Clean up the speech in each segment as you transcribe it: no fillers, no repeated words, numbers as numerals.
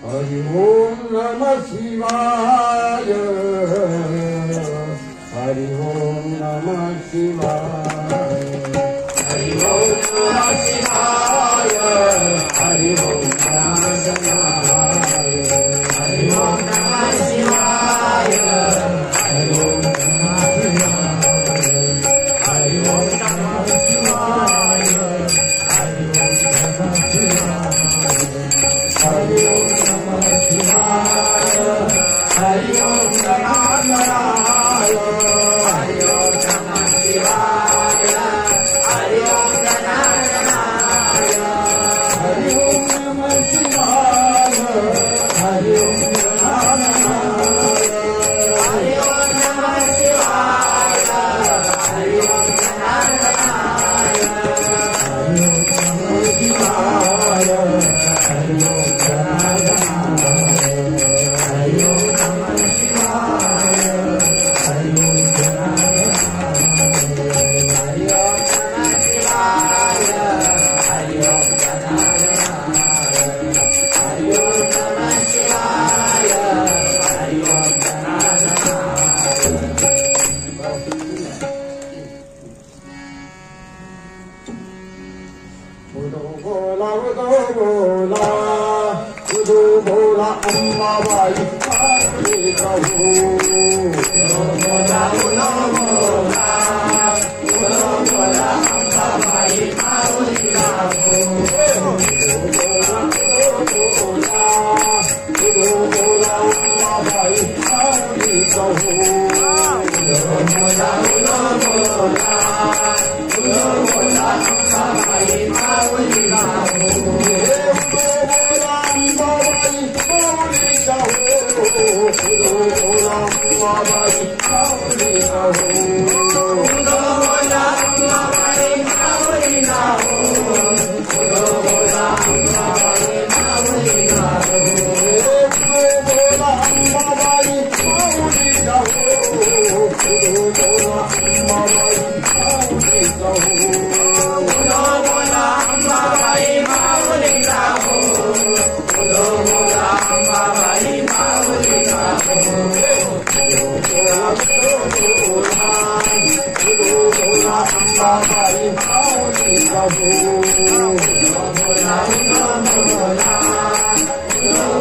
हरि ओम नमः शिवाय हरि ओम नमः शिवाय हरि ओम नमः शिवाय हरि ओम नमः शिवाय हरि ओम नमः शिवाय हरि ओम नमः शिवाय हरि ओम नमः शिवाय हरि ओम नमः शिवाय हरि ओम हरि ओम नारायण हरि ओम नमः शिवाय हरि ओम नारायण हरि ओम नमः शिवाय हरि ओम नारायण हरि ओम नमः शिवाय हरि ओम नारायण हरि ओम नमः शिवाय हरि ओम अम्बाबाई पार्वती कहू बोला बोला बोला बोला अम्बाबाई पार्वती कहू बोला बोला बोला अम्बाबाई पार्वती कहू बोला बोला बोला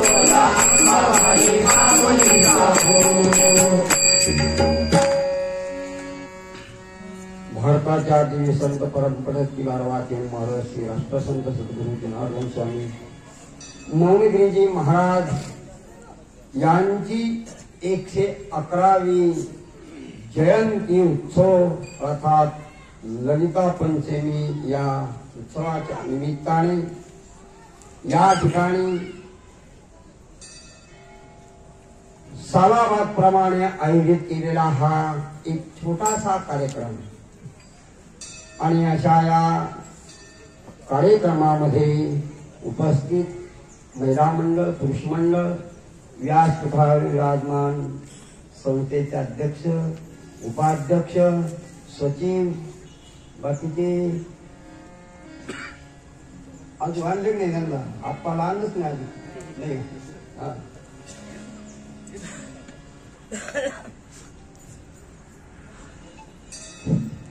बोला अम्बाबाई पार्वती कहू भारताच्या दिव्य संत परंपरेत 12वाचे महाराज श्री राष्ट्रसंत सद्गुरु जनार्दन स्वामी मौनी गिरीजी महाराज यांची 111वी जयंती उत्सव अर्थात ललिता पंचमी या उत्सवाच्या निमित्ताने या ठिकाणी सालाबाद प्रमाणे आयोजित केलेला हा एक छोटासा कार्यक्रम आणि अशा या कार्यक्रमामध्ये उपस्थित महिला मंडळ पुरुष मंडळ व्यासपीठावर विराजमान संस्थेचे अध्यक्ष उपाध्यक्ष सचिव बाकीचे आज वाढले नाही त्यांना आप्पा लहानच नाही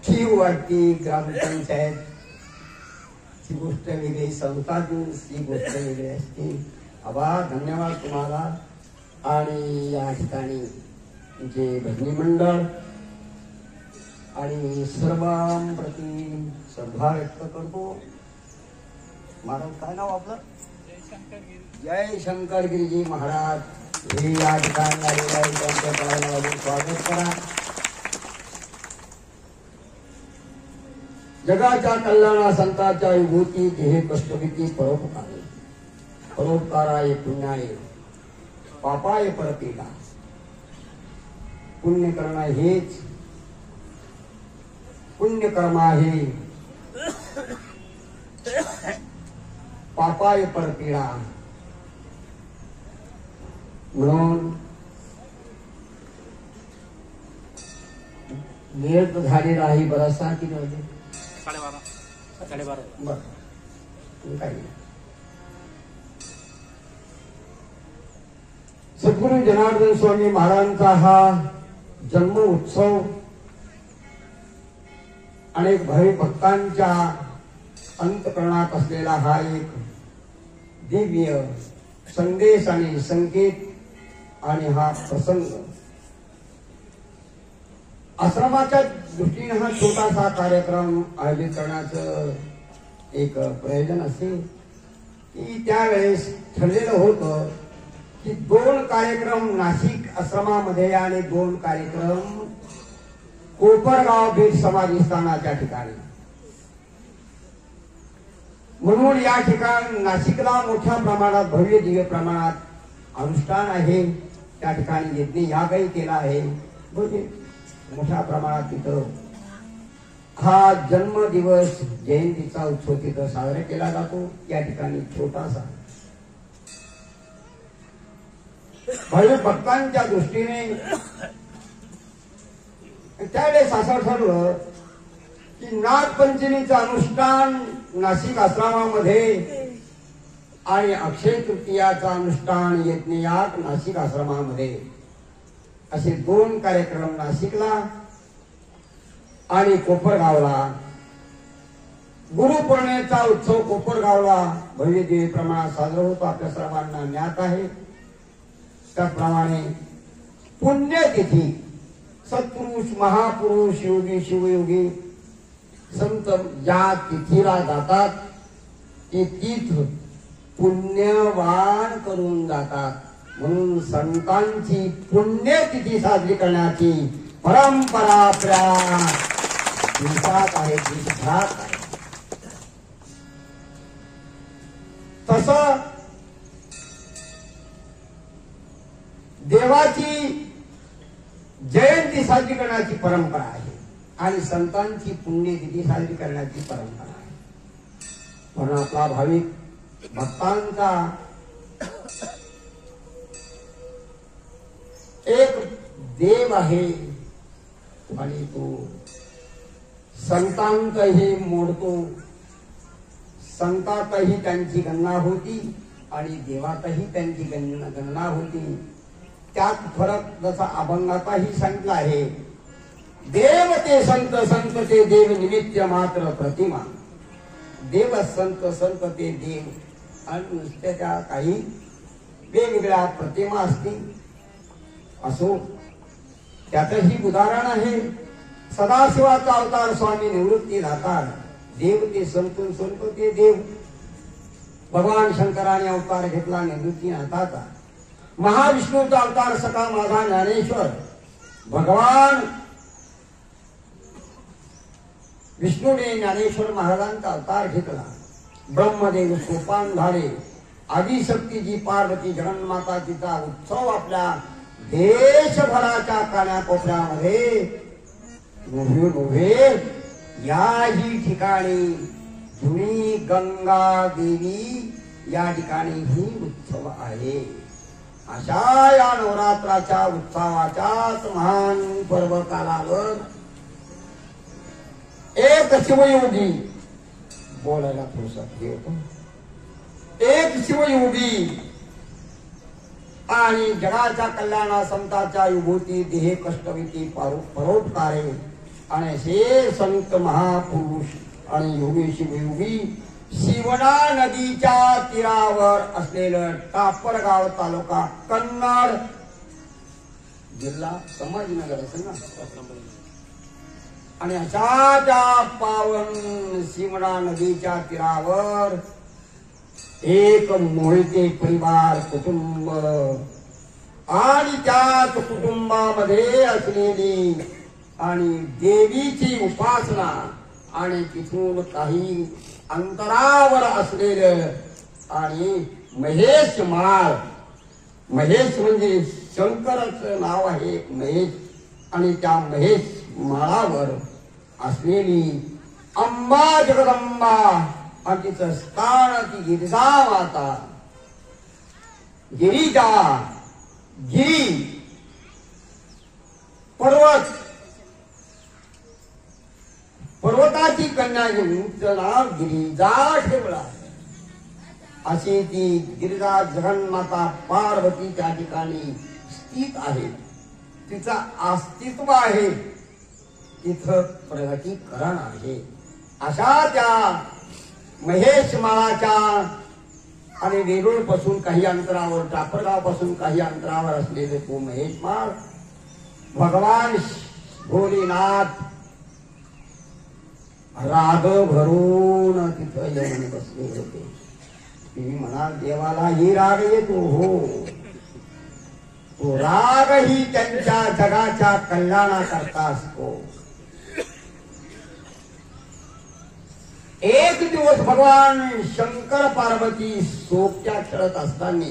ठीक वाटती ग्रामपंचायत ची गोष्ट वेगळी संस्थाची गोष्ट वेगळी असते आभार धन्यवाद तुम्हाला आणि या ठिकाणी जे भजनी मंडळ आणि सर्वांप्रती श्रद्धा व्यक्त करतो महाराज काय नाव आपलं जय शंकरगिरीजी महाराज हे या ठिकाणी आलेले आहे त्यांच्या पालनामध्ये स्वागत करा जगाच्या कल्याणा संतांच्या विभूती हे कष्टभीती परोपकाराय पुण्याय पापाय परतीला पुण्य करणं हेच पुण्यकर्म आहे पापाय परतीला म्हणून वेळ तर झालेला आहे बराचसा किती वाजले 12:30 बरं काय सद्गुरू जनार्दन स्वामी महाराजांचा हा जन्म उत्सव अनेक भाविक भक्तांच्या अंतःकरणात असलेला हा एक दिव्य संदेश आणि संकेत आणि हा प्रसंग आश्रमाच्या दृष्टीने हा छोटासा कार्यक्रम आयोजित करण्याचं एक प्रयोजन असेल की त्यावेळेस ठरलेलं होतं की 2 कार्यक्रम नाशिक आश्रमामध्ये आणि 2 कार्यक्रम कोपरगाव भेट समाधी स्थानाच्या ठिकाणी म्हणून या ठिकाणी नाशिकला मोठ्या प्रमाणात भव्य दिव्य प्रमाणात अनुष्ठान आहे त्या ठिकाणी यज्ञ यागही केला आहे मोठ्या प्रमाणात तिथं हा जन्मदिवस जयंतीचा उत्सव तिथं साजरा केला जातो या ठिकाणी छोटासा भाविक भक्तांच्या दृष्टीने त्यावेळेस असं ठरलं की नागपंचमीचं अनुष्ठान नाशिक आश्रमामध्ये आणि अक्षय तृतीयाचं अनुष्ठान यज्ञयाग नाशिक आश्रमामध्ये असे 2 कार्यक्रम नाशिकला आणि कोपरगावला गुरुपौर्णिमेचा उत्सव कोपरगावला भव्य दिव्य प्रमाणात साजरा होतो आपल्या सर्वांना ज्ञात आहे त्याप्रमाणे पुण्यतिथी सत्पुरुष महापुरुष योगी शिवयोगी संत ज्या तिथीला जातात ते तीर्थ पुण्यवान करून जातात म्हणून संतांची पुण्यतिथी साजरी करण्याची परंपरा आपल्या देशात आहे देशभरात आहे तसं देवाची जयंती साजरी करण्याची परंपरा आहे आणि संतांची पुण्यतिथी साजरी करण्याची परंपरा आहे पण आपला भाविक भक्तांचा एक देव आहे आणि तो संतांतही मोडतो संतातही त्यांची गणना होती आणि देवातही त्यांची गणना होती त्यात फरक जसा अभंगातही सांगितला आहे देव ते संत संत ते देव निमित्त मात्र प्रतिमा देव संत संत ते देव आणि नुसत्या काही वेगवेगळ्या प्रतिमा असतील असो त्यातही उदाहरण आहे सदाशिवाचा अवतार स्वामी निवृत्ती दातार देव ते संत संत ते देव भगवान शंकराने अवतार घेतला निवृत्ती नाथाचा महाविष्णूचा अवतार सखा माझा ज्ञानेश्वर भगवान विष्णूने ज्ञानेश्वर महाराजांचा अवतार घेतला. ब्रह्मदेव सोपान झाले. आदिशक्तीची पार्वती जगन्माता तिचा उत्सव आपल्या देशभराच्या कानाकोपऱ्यामध्ये नव्हे याही ठिकाणी जुनी गंगा देवी या ठिकाणी ही उत्सव आहे. अशा या नवरात्राच्या उत्सवाच्याच महान पर्व कालावर एक शिवयोगी बोलायला फुरसत घेतो. एक शिवयोगी आणि जगाच्या कल्याणा समताच्या विभूती देह कष्टविती परोपकारे आणि असे संत महापुरुष आणि योगी शिवयोगी शिवना नदीच्या तीरावर असलेलं टापरगाव तालुका कन्नड जिल्हा संभाजीनगर असेल ना. आणि अशा त्या पावन शिवना नदीच्या तीरावर एक मोहिते परिवार कुटुंब आणि त्याच कुटुंबामध्ये असलेली आणि देवीची उपासना आणि तिथून काही अंतरावर असलेलं आणि महेश माळ. महेश म्हणजे शंकराचं नाव आहे महेश. आणि त्या महेश माळावर असलेली अंबा जगदंबा आणि तिचं स्थान ती गिरिजा माता. गिरिजा गिरी पर्वत पर्वताची कन्या घेऊन तिचं नाव गिरिजा ठेवला. अशी ती गिरिजा जगन्माता पार्वती त्या ठिकाणी स्थित आहे. तिचं अस्तित्व आहे. तिथं प्रगतीकरण आहे. अशा त्या महेश माळाच्या आणि वेरूळ पासून काही अंतरावर टापरगाव पासून काही अंतरावर असलेले तो महेश माळ भगवान भोलेनाथ राग भरून तिथं येऊन बसले होते. तुम्ही म्हणाल देवाला ही राग येतो. हो, तो राग ही त्यांच्या जगाच्या कल्याणाकरता असतो. एक दिवस भगवान शंकर पार्वती सोबत्या खेळत असताना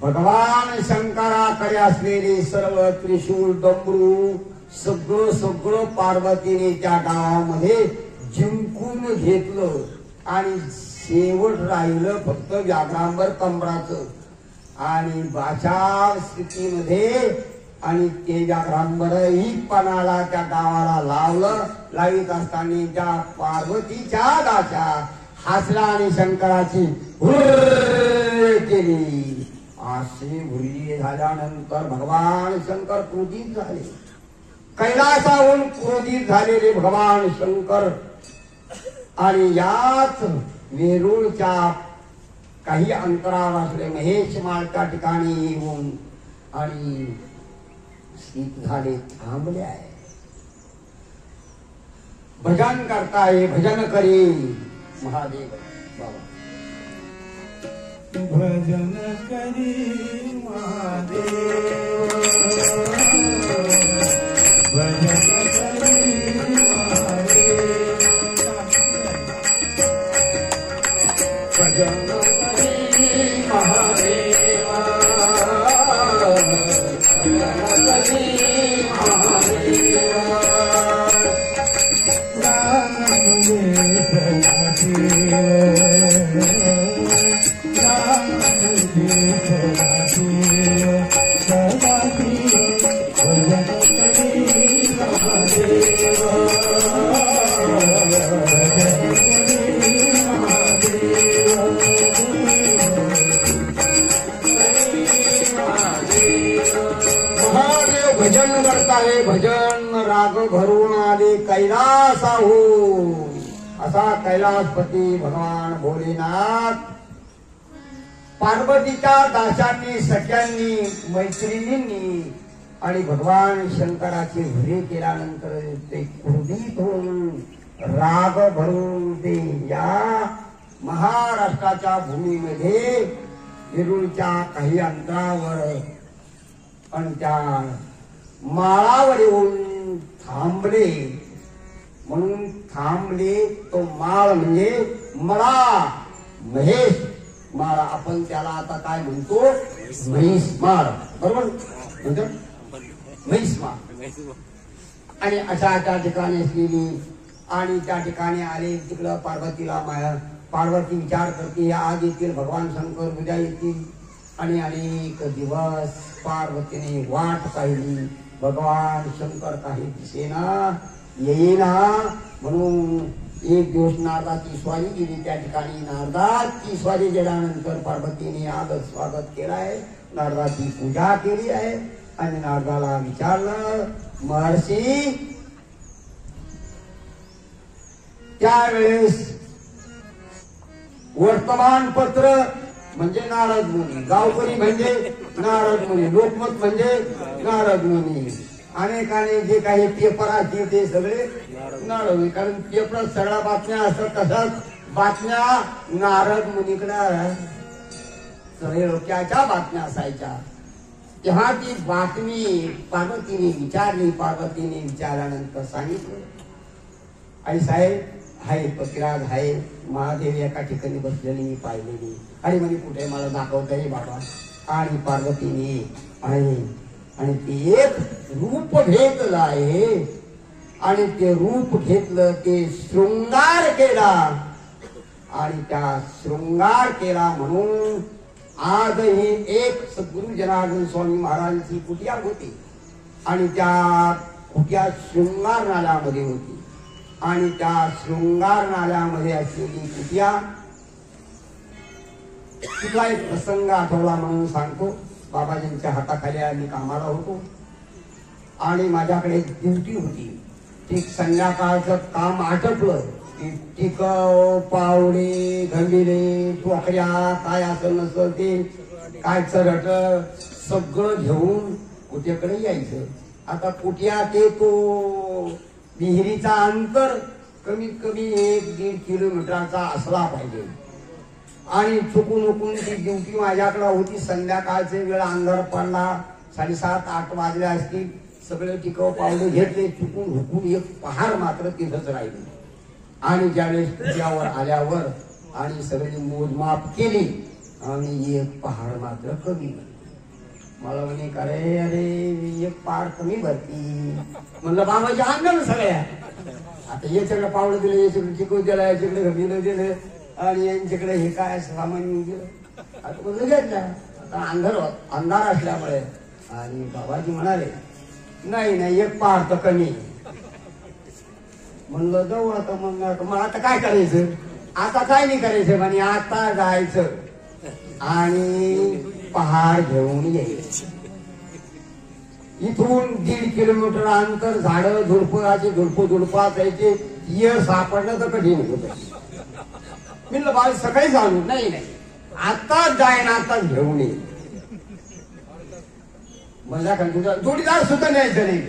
भगवान शंकराकडे असलेले सर्व त्रिशूल डमरू सगळं पार्वतीने त्या गावामध्ये जिंकून घेतलं. आणि शेवट राहिलं फक्त व्याघ्रांबर कंबराचं. आणि बाचार स्थितीमध्ये आणि ते व्याघ्रांबरही पणाला त्या गावाला लावलं. लावित असताना त्या पार्वतीच्या दाच्या हसला आणि शंकराची हुर्र केली. अशी हुर्री झाल्यानंतर भगवान शंकर क्रोधित झाले. कैलासाहून क्रोधित झालेले भगवान शंकर आणि याच वेरूळच्या काही अंतरावर असले महेश माळच्या ठिकाणी येऊन आणि स्थित झाले, थांबले आहे. भजन करताय. भजन करी महादेव बाबा. भजन करी महादेव. भजन करी महादेव. भजन करी महादेवा. भजन करी महादेवा. राम मुझे सलाते. राम मुझे सलाते. सलाते. भजन करी महादेवा. भजन करी महादेवा. महादेव भजन करताय. भजन राग भरून आले कैलासाहून. असा कैलासपती भगवान भोलेनाथ पार्वतीच्या दासांनी सख्यांनी मैत्रिणींनी आणि भगवान शंकराची हुरी केल्यानंतर ते क्रोधित होऊन राग भरून ते या महाराष्ट्राच्या भूमीमध्ये विरुळच्या काही अंतरावर आणि त्या माळावर येऊन थांबले. म्हणून थांबले तो माळ म्हणजे मळा, महेश माळ. आपण त्याला आता काय म्हणतो, म्हैस माळ, बरोबर म्हणतो म्हैस माळ. आणि अशा त्या ठिकाणी असलेली आणि त्या ठिकाणी आले. तिकडं पार्वतीला पार्वती विचार करते, आज येतील भगवान शंकर, उद्या येतील. आणि अनेक दिवस पार्वतीने वाट पाहिली, भगवान शंकर काही दिसेना, येईना. म्हणून एक दिवस नारदाची स्वारी गेली त्या ठिकाणी. नारदाची स्वारी गेल्यानंतर पार्वतीने आदर स्वागत केलं आहे, नारदाची पूजा केली आहे. आणि नारदाला विचारलं, महर्षी त्यावेळेस वर्तमानपत्र म्हणजे नारद मुनी, गावकरी म्हणजे नारद मुनी, लोकमत म्हणजे नारद मुनी. अनेकाने जे काही पेपर असतील ते सगळे नारद, कारण पेपर सगळ्या बातम्या असतात. तशाच बातम्या नारद मुनीकडे सगळ्या बातम्या असायच्या. तेव्हा ती बातमी पार्वतीने विचारली. पार्वतीने विचारल्यानंतर सांगितलं, आई साहेब हाय, पतिराज आहे, महादेव एका ठिकाणी बसलेली मी पाहिलेली. आणि म्हणे कुठे मला दाखवता येईल बाबा. आणि पार्वतीने आहे आणि ते एक रूप घेतलं आहे. आणि ते रूप घेतलं, ते शृंगार केला. आणि त्या शृंगार केला म्हणून आजही एक सद्गुरु जनार्दन स्वामी महाराजांची कुटिया होती. आणि त्या कुटिया शृंगार नाल्यामध्ये होती. आणि त्या शृंगार नाल्यामध्ये असलेली कुटिया, तिथला एक प्रसंग आठवला म्हणून सांगतो. बाबाजींच्या हाताखाली आम्ही कामाला होतो आणि माझ्याकडे एक ड्युटी होती. ती संध्याकाळचं काम आटपलं की टिकव, पावडे, गंभीरे, टोकऱ्या, काय असं नसलं ते काय चरट सगळं घेऊन कुठेकडे यायचं. आता कुठ्या ते तो विहिरीचा अंतर कमीत कमी 1-1.5 किलोमीटरचा असला पाहिजे. आणि चुकून ती ड्युटी माझ्याकडे होती. संध्याकाळचे वेळ, अंधार पडला, 7:30-8 वाजले असतील. सगळे टिकव पावले घेतले, चुकून हुकून एक पहाड मात्र तिथंच राहिली. आणि ज्यावेळेस तुझ्यावर आल्यावर आणि सगळी मोजमाप केली आणि एक पहाड मात्र कमी. मला म्हणे अरे अरे एक पहाड कमी भरती. म्हणलं बाबाजी आणलं सगळ्या. आता हे सगळं पावलं दिलं, हे सगळं टिकव दिलं, याच्याकडे गमीलं दिलं आणि यांच्याकडे हे काय सामान दिलं. आता म्हणलं घेतलं. आता अंधार असल्यामुळे आणि बाबाजी म्हणाले नाही एक पहाड तर कमी. म्हणलं जाऊ आता. मग आता काय करायचं, आता काय नाही करायचं म्हणे, आता जायचं आणि पहाड घेऊन यायचं. इथून 1.5 किलोमीटर अंतर, झाडं झुडपाचे झुडपं असायचे. ये सापडलं तर कठीण होत. म्हणलं बाळ सकाळी जाणू, नाही आताच जाय ना, आताच घेऊन ये. मला तुझा जोडीदार सुद्धा न्यायचं नाही.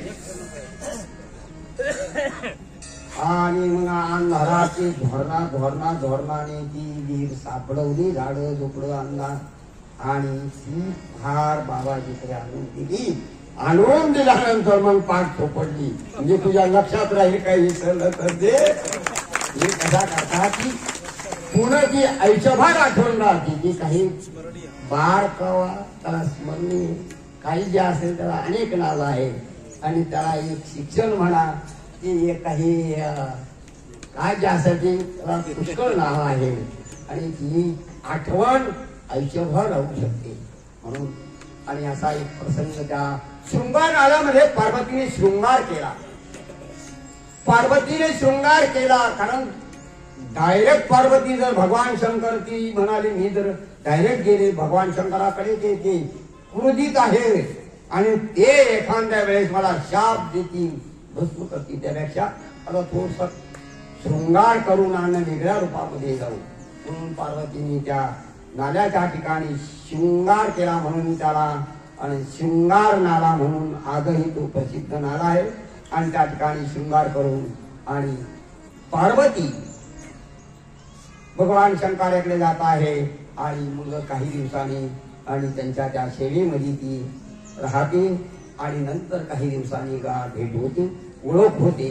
आणि मग अंधाराची धोरणाने ती विहीर सापडवली. झाडं झोपडं अंधार आणि ती फार बाबाजीकडे आणून दिली. आणून दिल्यानंतर मग पाठ थोपडली. म्हणजे तुझ्या लक्षात राहील काही विसरलं तर दे. हे कसा करता की पुन्हा ती आयुष्यभर आठवण राहते. की काही बाळ कवा त्याला स्मरणी, काही जे असेल त्याला अनेक नाव आहे. आणि त्याला एक शिक्षण म्हणा की एक काही काय जे असेल ते त्याला पुष्कळ नाव आहे. आणि ती आठवण आयुष्यभर राहू शकते म्हणून. आणि असा एक प्रसंग त्या शृंगार नाल्यामध्ये पार्वतीने शृंगार केला. पार्वतीने शृंगार केला कारण डायरेक्ट पार्वती जर भगवान शंकर ती म्हणाली मी जर डायरेक्ट गेले भगवान शंकराकडे ते क्रोधित आहे आणि ते एखाद्या वेळेस मला शाप देतील, भस्म करतील. त्यापेक्षा आता थोडस शृंगार करून आणि वेगळ्या रूपामध्ये जाऊ म्हणून पार्वतीने त्या नाल्याच्या ठिकाणी शृंगार केला. म्हणून त्याला आणि शृंगार नाला म्हणून आजही तो प्रसिद्ध नाला आहे. आणि त्या ठिकाणी शृंगार करून आणि पार्वती भगवान शंकराकडे जात आहे आणि मग काही दिवसांनी आणि त्यांच्या त्या सेवेमध्ये ती राहते आणि नंतर काही दिवसांनी भेट होते, ओळख होते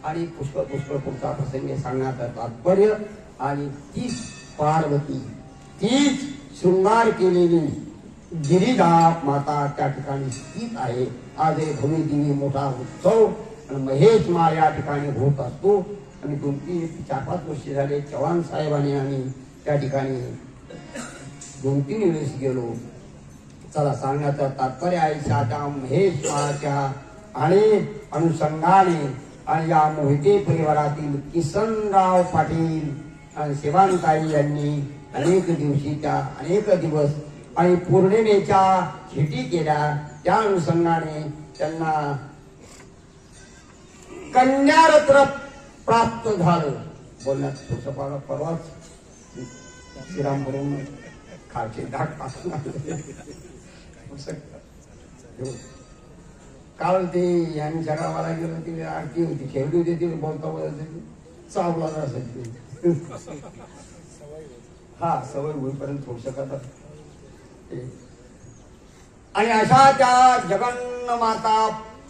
आणि पुष्कळ पुष्कळ पुढचा प्रसंग सांगण्याचं तात्पर्य. आणि तीच पार्वती, तीच शृंगार केलेली गिरिजा माता त्या ठिकाणी स्थित आहे. आज एक भूमिदेवी मोठा उत्सव आणि महेश माळ या ठिकाणी होत असतो. आणि 2-4-5 वर्ष झाले चव्हाण साहेबांनी आम्ही त्या ठिकाणी 2-3 वेळेस गेलो. चला सांगण्याचं तात्पर्य आहे त्या महेश माळाच्या आणि अनुषंगाने आणि या मोहिते परिवारातील किसनराव पाटील आणि शिवानताई यांनी अनेक दिवस आणि पौर्णिमेच्या भेटी केल्या. त्या अनुषंगाने त्यांना कन्यारत्न प्राप्त झालं. बोलण्यात थोडस परवाच श्रीरामपुरम खालचे दाट टाकून काल ते यांच्या गावाला गेलो, ती आरती होती, खेळली होती, ती बोलता चावला असायची. हा सवय होईपर्यंत थोडस करतात. आणि अशा त्या जगन्माता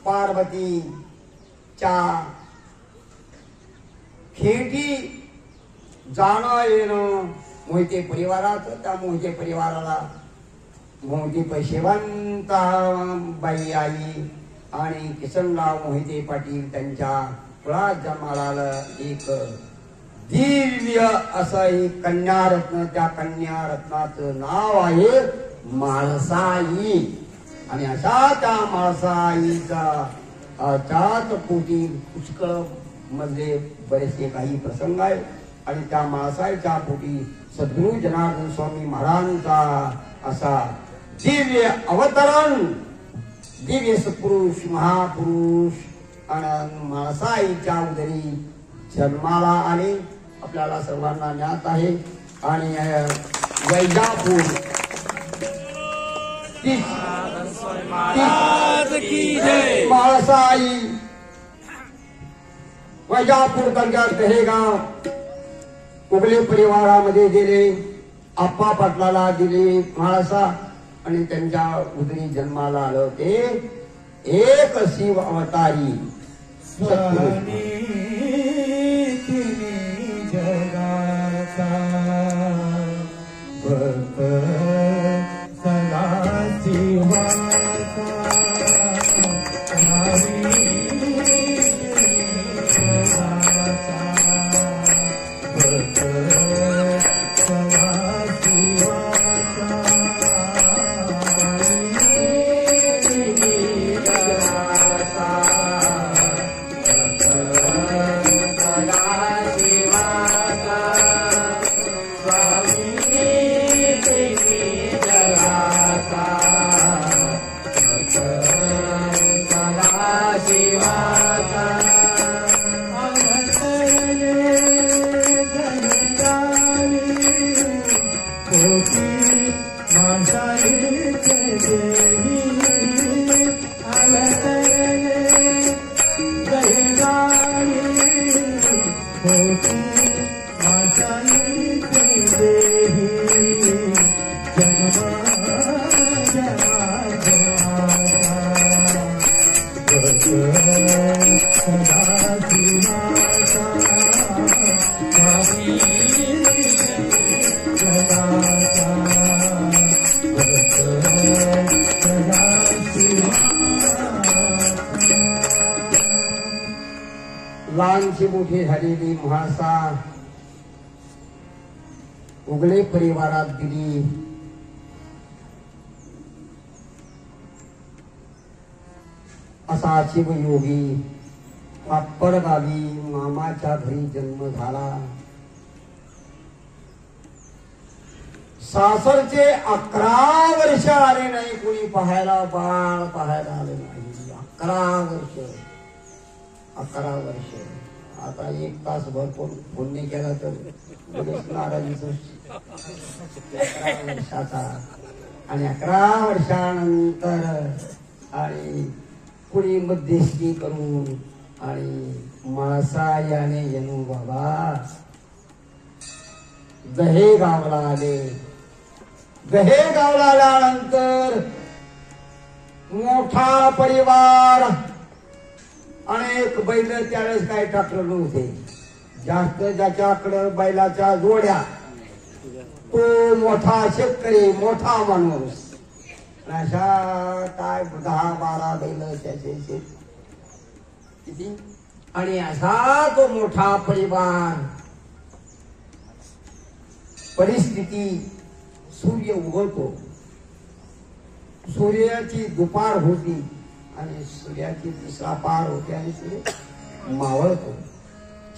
पार्वतीच्या खेटी जाणं येणं मोहिते परिवारात. त्या मोहिते परिवाराला मोहिते पैशेवंताबाई आई आणि किसनराव मोहिते पाटील त्यांच्या कुळात जन्माला आलं एक दिव्य असं एक कन्यारत्न. त्या कन्यारत्नाचं नाव आहे म्हाळसाई. आणि अशा त्या म्हाळसाईचा त्याच पोटी पुष्कळ मधले बरेचसे काही प्रसंग आहेत. आणि त्या म्हाळसाईच्या पोटी सद्गुरु जनार्दन स्वामी महाराजांचा असा दिव्य अवतरण, दिव्य सत्पुरुष महापुरुष आणि म्हाळसाईच्या उदरी जन्माला आले. आपल्याला सर्वांना ज्ञात आहे. आणि वैजापूर म्हाळसाई वैजापूर तालुक्यात हे गाव उगले परिवारामध्ये दिले. आप्पा पाटलाला दिले म्हाळसा आणि त्यांच्या उदरी जन्माला आलं ते एक शिव अवतारी जगाचा भक्त सदा शिवाचा भक्त सदा लहानशी मोठी झालेली म्हाळसा उगले परिवारात दिली. असा शिवयोगी पापडगावी मामाच्या घरी जन्म झाला. सासरचे 11 वर्ष आले नाही, कोणी पाहायला बाळ पाहायला आले नाही. 11 वर्ष. आता 1 तास भर फोन नाही केला तर नाराजीच वर्षाचा. आणि 11 वर्षानंतर आणि कुणी मध्यस्थी करून आणि म्हाळसाईने जणू बाबा दहेगावला आले. दहेगावला आल्यानंतर मोठा परिवार, अनेक बैल त्यावेळेस काय ट्रॅक्टर नव्हते, जास्त ज्याच्याकडे बैलाच्या जोड्या तो मोठा शेतकरी, मोठा माणूस. अशा काय 10-12 बैल त्याचे किती, आणि असा तो मोठा परिवार. परिस्थिती, सूर्य उगवतो, सूर्याची दुपार होती आणि सूर्याची तिसरा पार होते आणि सूर्य मावळतो.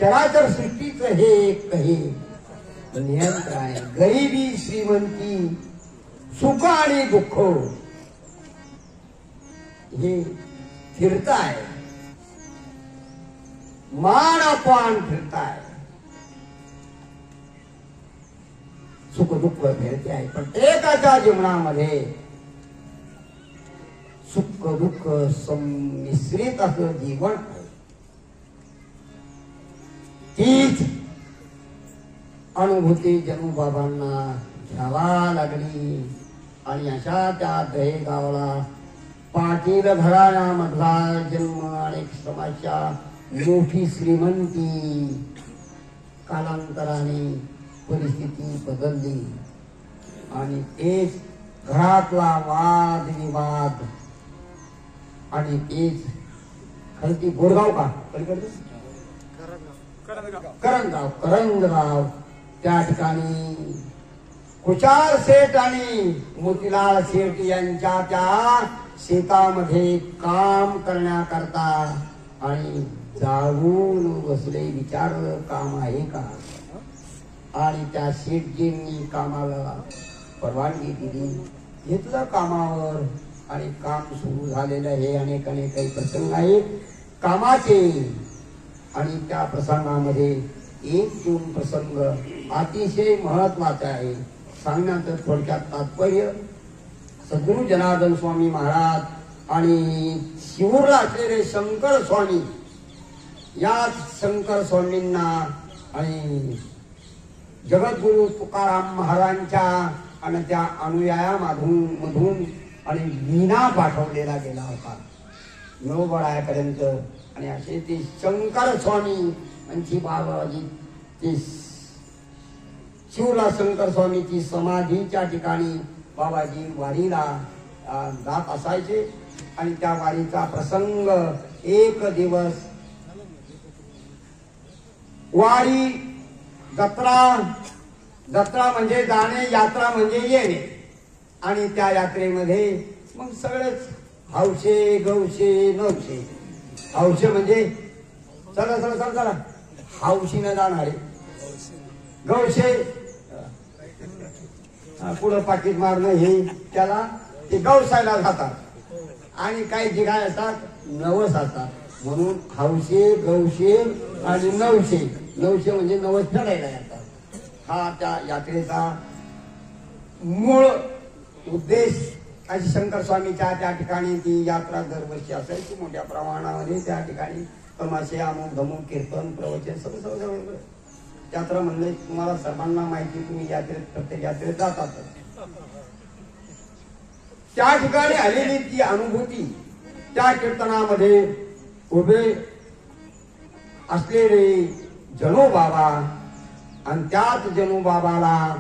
चराचर सृष्टीचं हे एक हे नियंत्रण आहे. गरिबी, श्रीमंती, सुख आणि दुःख हे फिरताय, मान अपमान फिरताय, सुख दुःख फिरते आहे. पण एकाच्या जीवनामध्ये सुख दुःख संमिश्रित असं जीवन आहे. तीच अनुभूती जनुबाबांना घ्यावा लागली. आणि अशा त्या दहेगावला पाटील घराण्यामधला जन्म, अनेक समाजच्या मोठी श्रीमंती. कालांतराने परिस्थिती बदलली आणि तेच घरातला वाद विवाद आणि तेच खालती गोरगाव का करंजगाव त्या ठिकाणी कुचार शेठ आणि मोतीलाल शेठ यांच्या त्या शेतामध्ये काम करण्याकरता आणि जाऊन बसले. विचारलं काम आहे का, आणि त्या शेठजींनी कामाला परवानगी दिली. घेतलं कामावर आणि काम सुरू झालेलं हे अनेक काही प्रसंग आहेत कामाचे. आणि त्या प्रसंगामध्ये एक दोन प्रसंग अतिशय महत्वाचा आहे. सांगण्याचं थोडक्यात तात्पर्य, सद्गुरू जनार्दन स्वामी महाराज आणि शिवूरला असलेले शंकर स्वामी, या शंकर स्वामींना आणि जगद्गुरु तुकाराम महाराजांच्या आणि त्या अनुयायामधून आणि वीणा पाठवलेला गेला होता नवबळायापर्यंत. आणि असे ते शंकर स्वामी यांची बाबाजी ते शिवला शंकर स्वामीची समाधीच्या ठिकाणी बाबाजी वारीला जात असायचे. आणि त्या वारीचा प्रसंग, एक दिवस वारी, जत्रा म्हणजे जाणे, यात्रा म्हणजे येणे. आणि त्या यात्रेमध्ये मग सगळेच हौशे गौशे नवशे. हौशे म्हणजे चला चला चला चला हौशीनं जाणारे, गौशे पुढं पाकिट मारणं हे त्याला ते गौसायला जातात. आणि काही जे काय असतात नवस असतात, म्हणून हौशे गौशे आणि नवशे. नवशे म्हणजे नवस चढायला येतात. हा त्या यात्रेचा मूळ उद्देश. अशी शंकर स्वामीच्या त्या ठिकाणी ती यात्रा दरवर्षी असायची मोठ्या प्रमाणामध्ये. त्या ठिकाणी तमाशे, अमुक धमुक, कीर्तन, प्रवचन सगळं यात्रा म्हणले तुम्हाला सर्वांना माहिती. तुम्ही यात्रेत प्रत्येक यात्रेत जातात. त्या ठिकाणी आलेली ती अनुभूती, त्या कीर्तनामध्ये उभे असलेले जनोबाबा आणि त्याच जनोबाबाला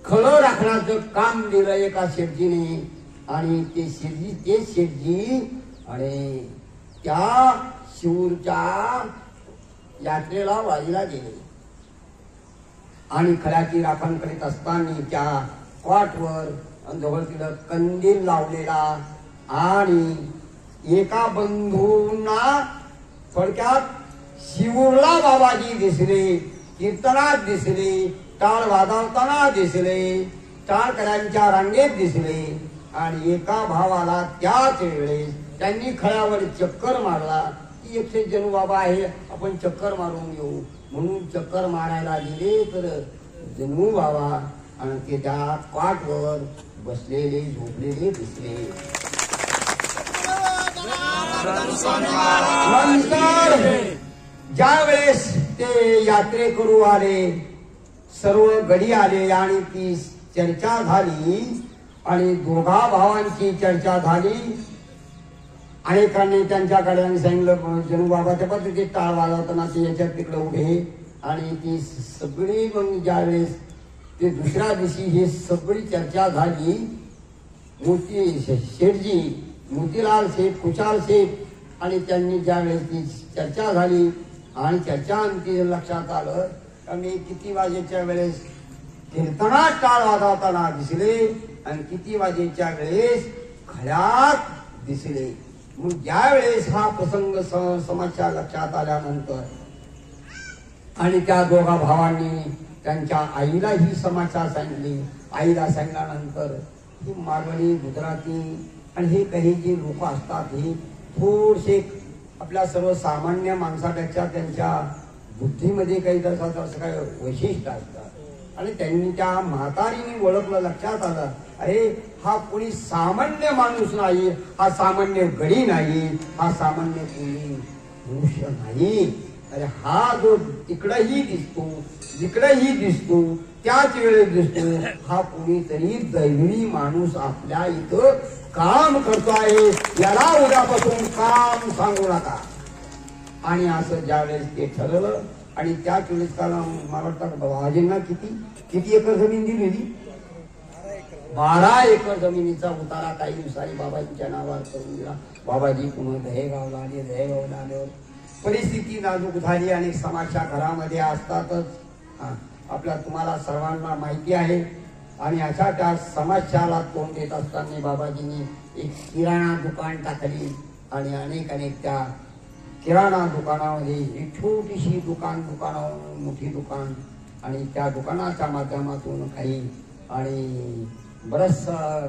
खळं राखण्याचं काम दिलं एका शेठजीने. आणि ते शेठजी आणि त्या शिवूरच्या यात्रेला वारीला गेले. आणि खळ्याची राखण करीत असताना त्या कॉटवर जवळ तिथं कंदील लावलेला. आणि एका बंधूंना थोडक्यात शिवूरला बाबाजी दिसले, कीर्तनात दिसले, टाळ वाजवताना दिसले, टाळकऱ्यांच्या रांगेत दिसले. आणि एका भावाला त्याच वेळेस त्यांनी खळ्यावर चक्कर मारला की एकशे जणू बाबा आहे, आपण चक्कर मारून येऊ. म्हणून चक्कर मारायला गेले तर जणू बाबा आणि ते त्या काठवर बसलेले झोपलेले दिसले. नंतर ज्या वेळेस ते यात्रेकरू आले, सर्व गडी आले आणि ती चर्चा झाली आणि दोघा भावांची चर्चा झाली. अनेकांनी त्यांच्याकडे आणि सांगितलं जणू बाबाच्या पद्धतीत टाळ वाजवताना ते याच्यात तिकडे उभे आणि ती सगळी मग ज्यावेळेस ते दुसऱ्या दिवशी ही सगळी चर्चा झाली. शेठजी मोतीलाल शेठ खुशाल शेठ आणि त्यांनी ज्यावेळेस ती चर्चा झाली आणि चर्चा अंती लक्षात आलं का मी किती वाजेच्या वेळेस कीर्तनात टाळ वाजवताना दिसले आणि किती वाजेच्या वेळेस खड्यात दिसले. मग ज्या वेळेस हा प्रसंग समस्या लक्षात आल्यानंतर आणि त्या दोघा भावांनी त्यांच्या आईला ही समस्या सांगितली. आईला सांगितल्यानंतर ही मारवाडी गुजराती आणि हे काही जे लोक असतात हे थोडसे आपल्या सर्वसामान्य माणसापेक्षा त्यांच्या बुद्धीमध्ये काही तसं काही वैशिष्ट्य असतात आणि त्यांनी त्या म्हातारीने ओळखलं. लक्षात आलं अरे हा कोणी सामान्य माणूस नाही, हा सामान्य गडी नाही, हा सामान्य कोणी मनुष्य नाही. अरे हा जो तिकडेही दिसतो जिकडेही दिसतो त्याच वेळेस दिसतो हा कोणीतरी दैवी माणूस आपल्या इथं काम करतो आहे. याला उद्यापासून काम सांगू नका. आणि असं ज्यावेळेस ते ठरवलं आणि त्याच वेळेस त्याला मला वाटतं बाबाजींना किती एकर जमीन दिली होती? 12 एकर जमिनीचा उतारा काही दिवसांनी बाबाजींच्या नावावर करून दिला. बाबाजी पुन्हा दहेगावला आले. दहेगावला आल्यावर परिस्थिती नाजूक झाली आणि समस्या घरामध्ये असतातच. आपल्या तुम्हाला सर्वांना माहिती आहे. आणि अशा त्या समस्याला तोंड देत असताना बाबाजींनी एक किराणा दुकान टाकली आणि अनेक त्या किराणा दुकानामध्ये एक छोटीशी दुकानावर मोठी दुकान आणि त्या दुकानाच्या माध्यमातून काही आणि बरंच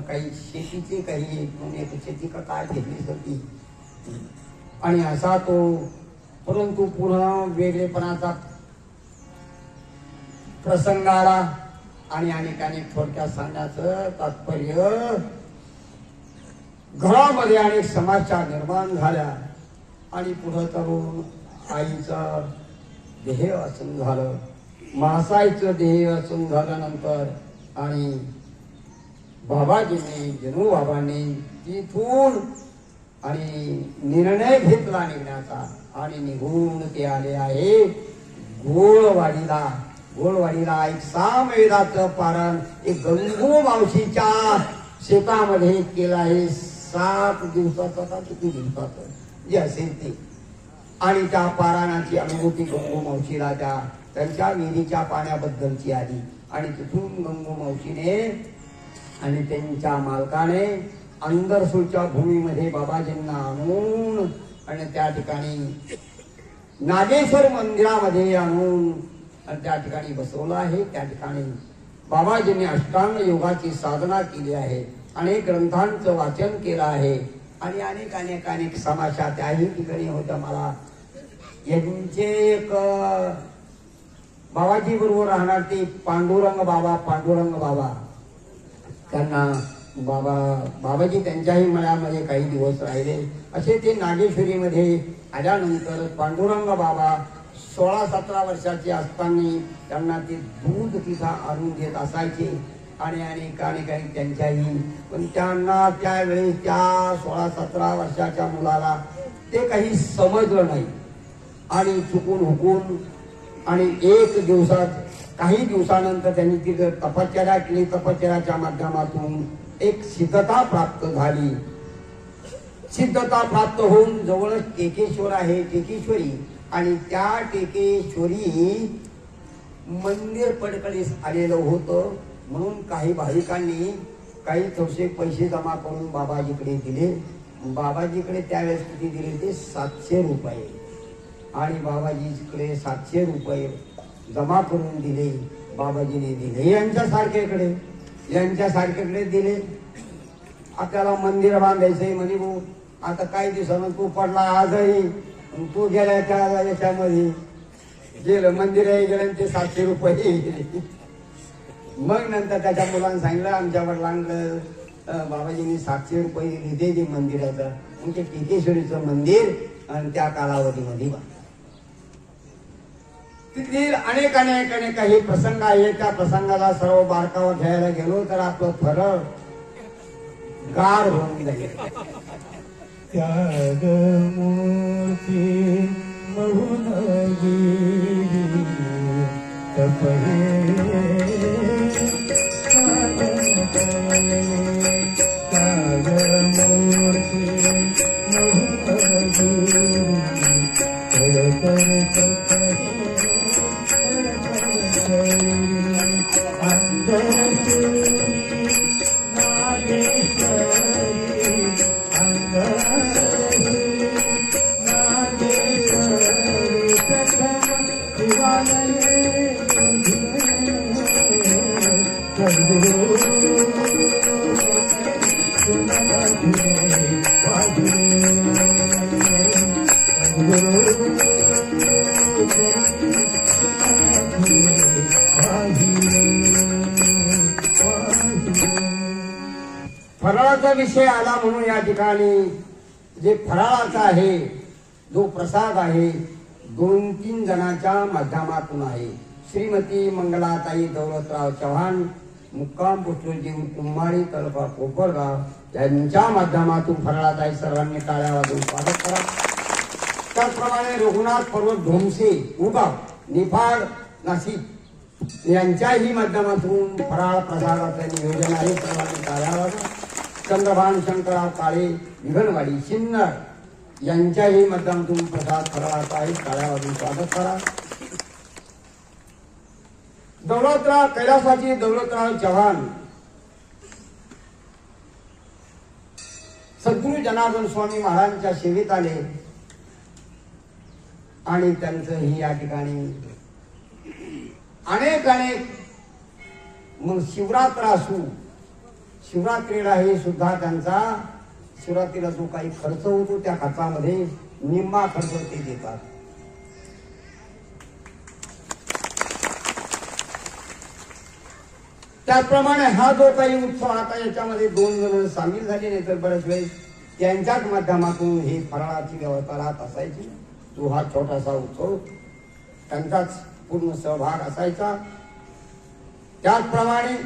काही शेतीचे काही शेती काय घेतली होती आणि असा तो परंतु पुन्हा वेगळेपणाचा प्रसंग आला आणि अनेक थोडक्यात सांगण्याचं तात्पर्य घरामध्ये अनेक समस्या निर्माण झाल्या आणि पुढे तरुण आईचं देह वाचन झालं, मासाईचं देह वाचन झाल्यानंतर आणि बाबाजीने जनू बाबांनी तिथून आणि निर्णय घेतला निघण्याचा आणि निघून ते आले आहे गोळवाडीला एक सामवेदाचं पारण एक गंगू मावशीच्या शेतामध्ये केलं आहे. 7 दिवसाचा का किती दिवसाचं जे असेल ते आणि त्या पारायणाची अनुभूती गंगू मावशीला त्यांच्या विहिरीच्या पाण्याबद्दलची आली आणि तिथून गंगू मावशीने आणि त्यांच्या मालकाने अंदरसूरच्या भूमीमध्ये बाबाजींना आणून आणि त्या ठिकाणी नागेश्वर मंदिरामध्ये आणून आणि त्या ठिकाणी बसवलं आहे. त्या ठिकाणी बाबाजींनी अष्टांग योगाची साधना केली आहे. अनेक ग्रंथांचं वाचन केलं आहे आणि अनेक समस्या त्याही ठिकाणी होत्या. मला यांचे एक बाबाजी बरोबर राहणार ते पांडुरंग बाबा त्यांना बाबाजी त्यांच्याही मळ्यामध्ये काही दिवस राहिले. असे ते नागेश्वरीमध्ये आल्यानंतर पांडुरंग बाबा 16-17 वर्षाचे असताना त्यांना ते दूध तिचा आणून देत असायचे आणि अनेक त्यांच्याही पण त्यांना त्यावेळेस त्या 16-17 वर्षाच्या मुलाला ते काही समजलं नाही आणि चुकून हुकून आणि एक दिवसात काही दिवसानंतर त्यांनी तिथे तपश्चर्या केली. तपश्चर्याच्या माध्यमातून एक सिद्धता प्राप्त झाली. सिद्धता प्राप्त होऊन जवळच टेकेश्वर आहे टेकेश्वरी आणि त्या टेकेश्वरी मंदिर पडकडीस आलेलं होतं. म्हणून काही भाविकांनी काही थोडेसे पैसे जमा करून बाबाजीकडे दिले. बाबाजीकडे त्यावेळेस किती दिले ते 700 रुपये आणि बाबाजीकडे 700 रुपये जमा करून दिले. बाबाजीने दिले यांच्यासारख्याकडे दिले. आपल्याला मंदिर बांधायचंय म्हणे भाऊ आता काही दिवसानं तू पडला आजही तू गेला त्या याच्यामध्ये गेलं मंदिरही गेलं ते 700 रुपये गेले. मग नंतर त्याच्या मुलांना सांगितलं आमच्या वडिलांना बाबाजींनी 700 रुपये दिले ते मंदिराचं म्हणजे टिकेश्वरीचं मंदिर आणि त्या कालावधीमध्ये तिथील अनेक अनेक अनेक काही प्रसंग आहे. त्या प्रसंगाला सर्व बारकावा घ्यायला गेलो तर आपलं फरळ गार होऊन जाईल. त्यागमूर्ती म्हणून गेली तपहे त्यागमूर्ती म्हणून फराळाचा विषय आला म्हणून या ठिकाणी जे फराळाचा आहे, जो प्रसाद आहे, 2-3 जणांच्या माध्यमातून आहे. श्रीमती मंगलाताई दौलतराव चव्हाण, मुक्काम पोस्टलदेव कुंभारी, तालुका कोपरगाव यांच्या माध्यमातून फराळाताई सर्वांनी टाळ्या वाजवून स्वागत करा. त्याचप्रमाणे रघुनाथ पर्वत ढोमसे, उगाव, निफाड, नाशिक यांच्याही माध्यमातून फराळ प्रसादाचे नियोजन आहे. सर्वांनी टाळ्या वाजवा. चंद्रभान शंकरराव काळे, विघनवाडी, सिन्नर यांच्याही माध्यमातून प्रसाद फराळाचा आहे. टाळ्या वाजवून स्वागत करा. दौलतराव कैलासाची दौलतराव चव्हाण, सद्गुरू जनार्दन स्वामी महाराजांच्या सेवेत आले आणि त्यांचं ही या ठिकाणी अनेक मग शिवरात्र असू, शिवरात्रीला हे सुद्धा त्यांचा शिवरात्रीला जो काही खर्च होतो त्या खर्चामध्ये निम्मा खर्च ते देतात. त्याचप्रमाणे हा जो काही उत्सव आता याच्यामध्ये 2 जण सामील झाले नाही तर बरेच वेळेस त्यांच्याच माध्यमातून ही फराळाची व्यवस्था राहत असायची. तो हा छोटासा उत्सव त्यांचाच पूर्ण सहभाग असायचा. त्याचप्रमाणे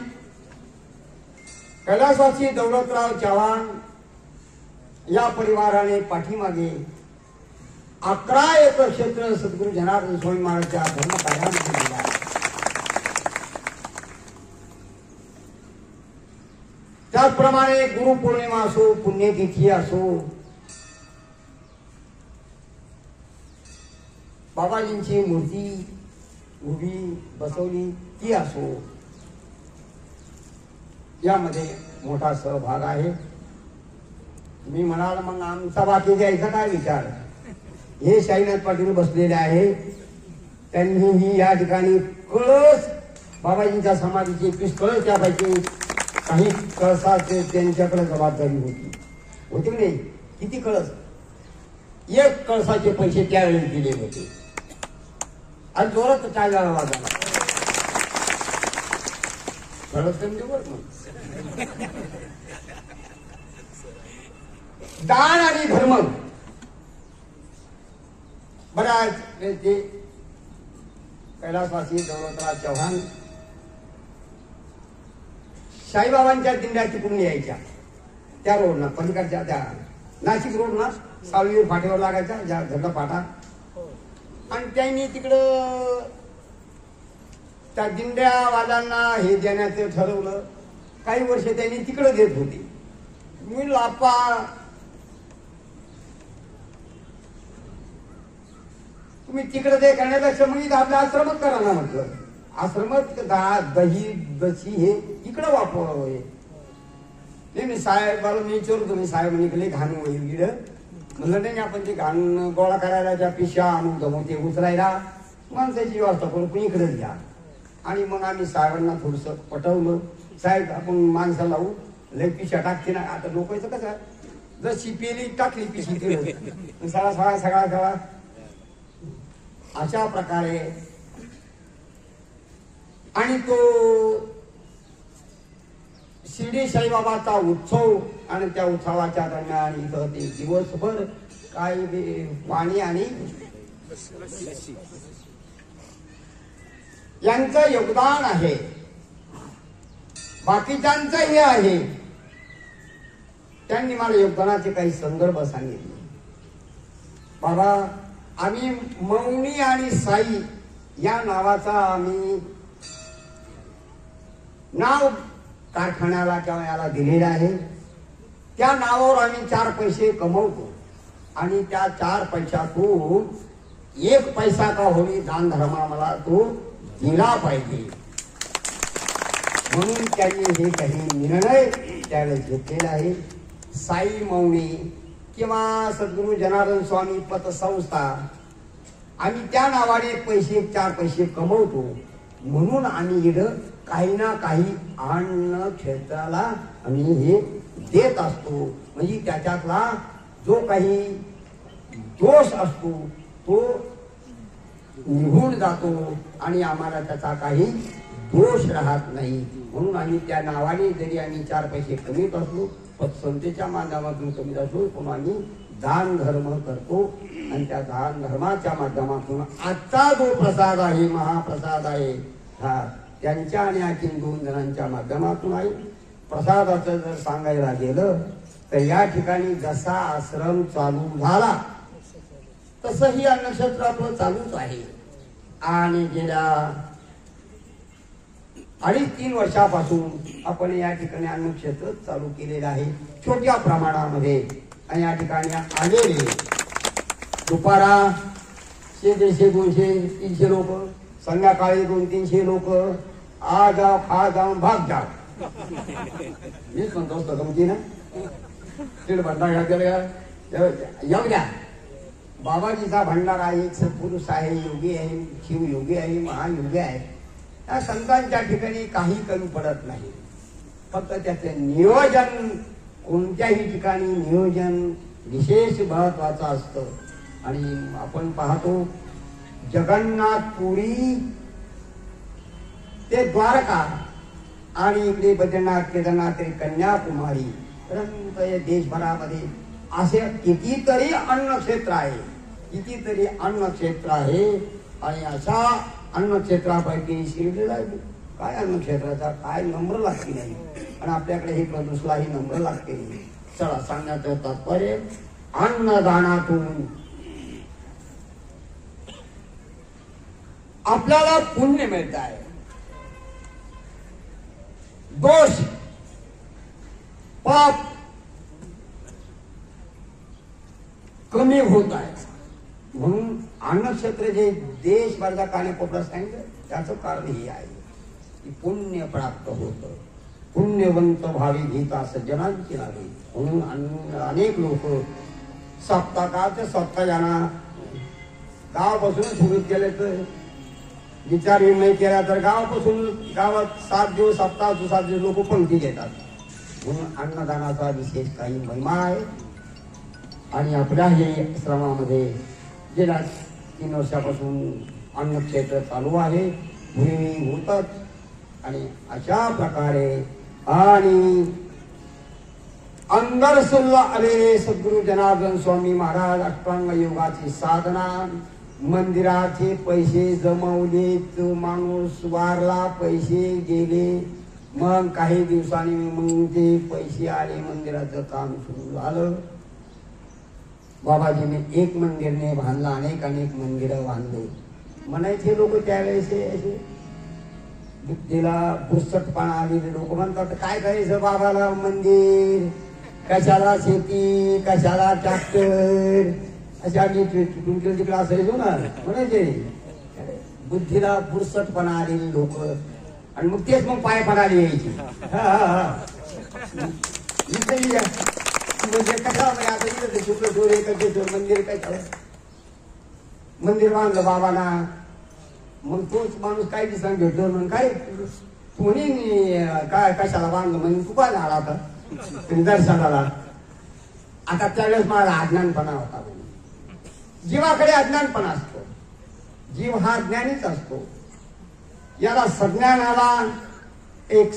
कैलासवासी दौलतराव चव्हाण या परिवाराने पाठीमागे 11 एकर क्षेत्र सद्गुरू जनार्दन स्वामी महाराजांच्या धर्मकार्यामध्ये दिले आहे. त्याचप्रमाणे गुरुपौर्णिमा असो, पुण्यतिथी असो, बाबाजींची मूर्ती उभी बसवली ती असो, यामध्ये मोठा सहभाग आहे. मी म्हणाल मग आमचा बाकी द्यायचा काय विचार. हे साईनाथ पाटील बसलेले आहे, त्यांनी ही या ठिकाणी कळस बाबाजींच्या समाधीचे 21 कळस, त्यापैकी काही कळसाचे त्यांच्याकडे जबाबदारी होती की नाही. किती कळस, 1 कळसाचे पैसे त्यावेळी दिले होते आणि जोरात काय झाला वाजला कळस दान आणि धर्म बऱ्याच ते कैलासवासी दौलतराव चव्हाण साईबाबांच्या दिंड्या तिकडून यायच्या त्या रोडना, पलीकडच्या त्या नाशिक रोडना सावली फाट्यावर लागायचा, ज्या झडा फाटा, आणि त्यांनी तिकडं त्या दिंड्यावाल्यांना हे देण्याचं ठरवलं. काही वर्ष त्यांनी तिकडं देत होते. मी लापा तुम्ही तिकडे ते करण्यापेक्षा मग इथं आपल्या आश्रमात करा ना म्हटलं. आश्रमात दही दशी हे इकडं वापरावं. नाही मी साहेबाला मी विचारतो, तुम्ही साहेब निघले घाण होईल गिड म्हणलं नाही, आपण ते घाण गोळा करायला त्या पिशा आणून जमू ते उचलायला माणसाची व्यवस्था करू, पण इकडेच घ्या. आणि मग आम्ही साहेबांना थोडस पटवलं, साहेब आपण माणसाला लावू, लय पिशा टाकते ना. आता लोकांचं कसं जशी पेली टाकली पिशी केलं सगळा अशा प्रकारे. आणि तो शिर्डी साईबाबाचा उत्सव, आणि त्या उत्सवाच्या दरम्यान इथं ते दिवसभर काय पाणी आणि यांचं योगदान आहे, बाकीच्यांचंही आहे. त्यांनी मला योगदानाचे काही संदर्भ सांगितले. बाबा, आम्ही मौनी आणि साई या नावाचा आम्ही नाव कारखान्याला किंवा याला दिलेलं आहे. त्या नावावर आम्ही 4 पैसे कमवतो आणि त्या 4 पैशातून 1 पैसा का होई दान धर्मा मला तो दिला पाहिजे. म्हणून त्यांनी हे काही निर्णय त्यावेळेस घेतलेला आहे. साई मौनी किंवा सद्गुरू जनार्दन स्वामी पतसंस्था आम्ही त्या नावाने 4 पैसे कमवतो. म्हणून आम्ही इकडं काही ना काही अन्न क्षेत्राला आम्ही हे देत असतो. म्हणजे त्याच्यातला जो काही दोष असतो तो निघून जातो आणि आम्हाला त्याचा काही दोष राहत नाही. म्हणून आम्ही त्या नावाने जरी आम्ही 4 पैसे कमीत असलो, पतसंस्थेच्या माध्यमातून कमीत असलो, पण आम्ही दान धर्म करतो. आणि त्या दान धर्माच्या माध्यमातून आजचा जो प्रसाद आहे, महाप्रसाद आहे, हा त्यांच्या आणि आणखीन 2 जणांच्या माध्यमातून आहे. प्रसादाचं जर सांगायला गेलं तर या ठिकाणी जसा आश्रम चालू झाला तसंही अन्नक्षेत्र आपलं चालूच आहे. आणि गेल्या 2.5-3 वर्षापासून आपण या ठिकाणी अन्नक्षेत्र चालू केलेलं आहे, छोट्या प्रमाणामध्ये. आणि या ठिकाणी आलेले दुपारा 100, 150, 200, 300 लोक, संध्याकाळी 200-300 लोक, आ जाओ, खा जाओ, भाग जाओ. मीच म्हणतो असतो तुमची ना तिकडे भंडारा येऊ द्या. बाबाजीचा भंडारा आहे, एक सत्पुरुष आहे, योगी आहे, शिवयोगी आहे, महायोगी आहे. या संतांच्या ठिकाणी काही कमी पडत नाही. फक्त त्याचं नियोजन कोणत्याही ठिकाणी नियोजन विशेष महत्वाचं असतं. आणि आपण पाहतो जगन्नाथपुरी ते द्वारका आणि इकडे बद्रीनाथ, केदारनाथ, कन्याकुमारी पर्यंत देशभरामध्ये असे कितीतरी अन्नक्षेत्र आहे, कितीतरी अन्नक्षेत्र आहे. आणि अशा अन्नक्षेत्रापैकी शिर्डीला काय अन्नक्षेत्राचा काय नंबर लागते नाही. आणि आपल्याकडे हे प्रदूषणाही नंबर लागते नाही. चला, सांगण्याचं तात्पर्य अन्नदानातून आपल्याला पुण्य मिळत आहे, दोष पाप कमी होत आहे. म्हणून अन्नक्षेत्र जे देशभरच्या कानेकोपऱ्यात सांगितलं त्याचं कारण हे आहे की पुण्य प्राप्त होतं. पुण्यवंत भावी गीता सज्जनांची नावे. म्हणून अनेक लोक सप्ताहाच्या सप्ताहाना गावापासूनच सुरू केले तर विचार निर्णय केला तर गावापासून गावात 7 दिवस सप्ताह 7 दिवस लोक पंक्ती घेतात. म्हणून अन्नदानाचा विशेष काही महिमा आहे. आणि आपल्या हे आश्रमामध्ये गेल्या 3 वर्षापासून अन्नक्षेत्र चालू आहे, पूर्वी होतच. आणि अशा प्रकारे आणि अंदरसुल्ला आलेले सद्गुरू जनार्दन स्वामी महाराज अष्टांग योगाची साधना, मंदिराचे पैसे जमवले, तो माणूस वारला, पैसे गेले, मग काही दिवसांनी मग ते पैसे आले, मंदिराचं काम सुरू झालं. बाबाजीने एक मंदिर नाही बांधलं, अनेक मंदिरं बांधले. म्हणायचे लोक त्यावेळेस असे बुद्धीला पुस्तकपणा आलेले लोक म्हणतात, काय करायचं बाबाला मंदिर, कशाला शेती, कशाला ट्रॅक्टर, अशा तुमच्या तिकडे असायचो ना म्हणायचे. बुद्धीला पुस्तकपणा आलेली लोक आणि मग तेच मग पाय पडायला यायची. म्हणजे कशा आता इथं शुक्र एकाचे मंदिर काय मंदिर बांधलं बाबांना. मग तोच माणूस काय दिवसांनी भेटलो म्हणून काय कोणी काय कशाला बांधलं म्हणजे तू काय झाला आता दर्शनाला. आता त्यावेळेस मला अज्ञानपणा होता. जीवाकडे अज्ञानपणा असतो, जीव हा ज्ञानीच असतो. याला सज्ञानाला एक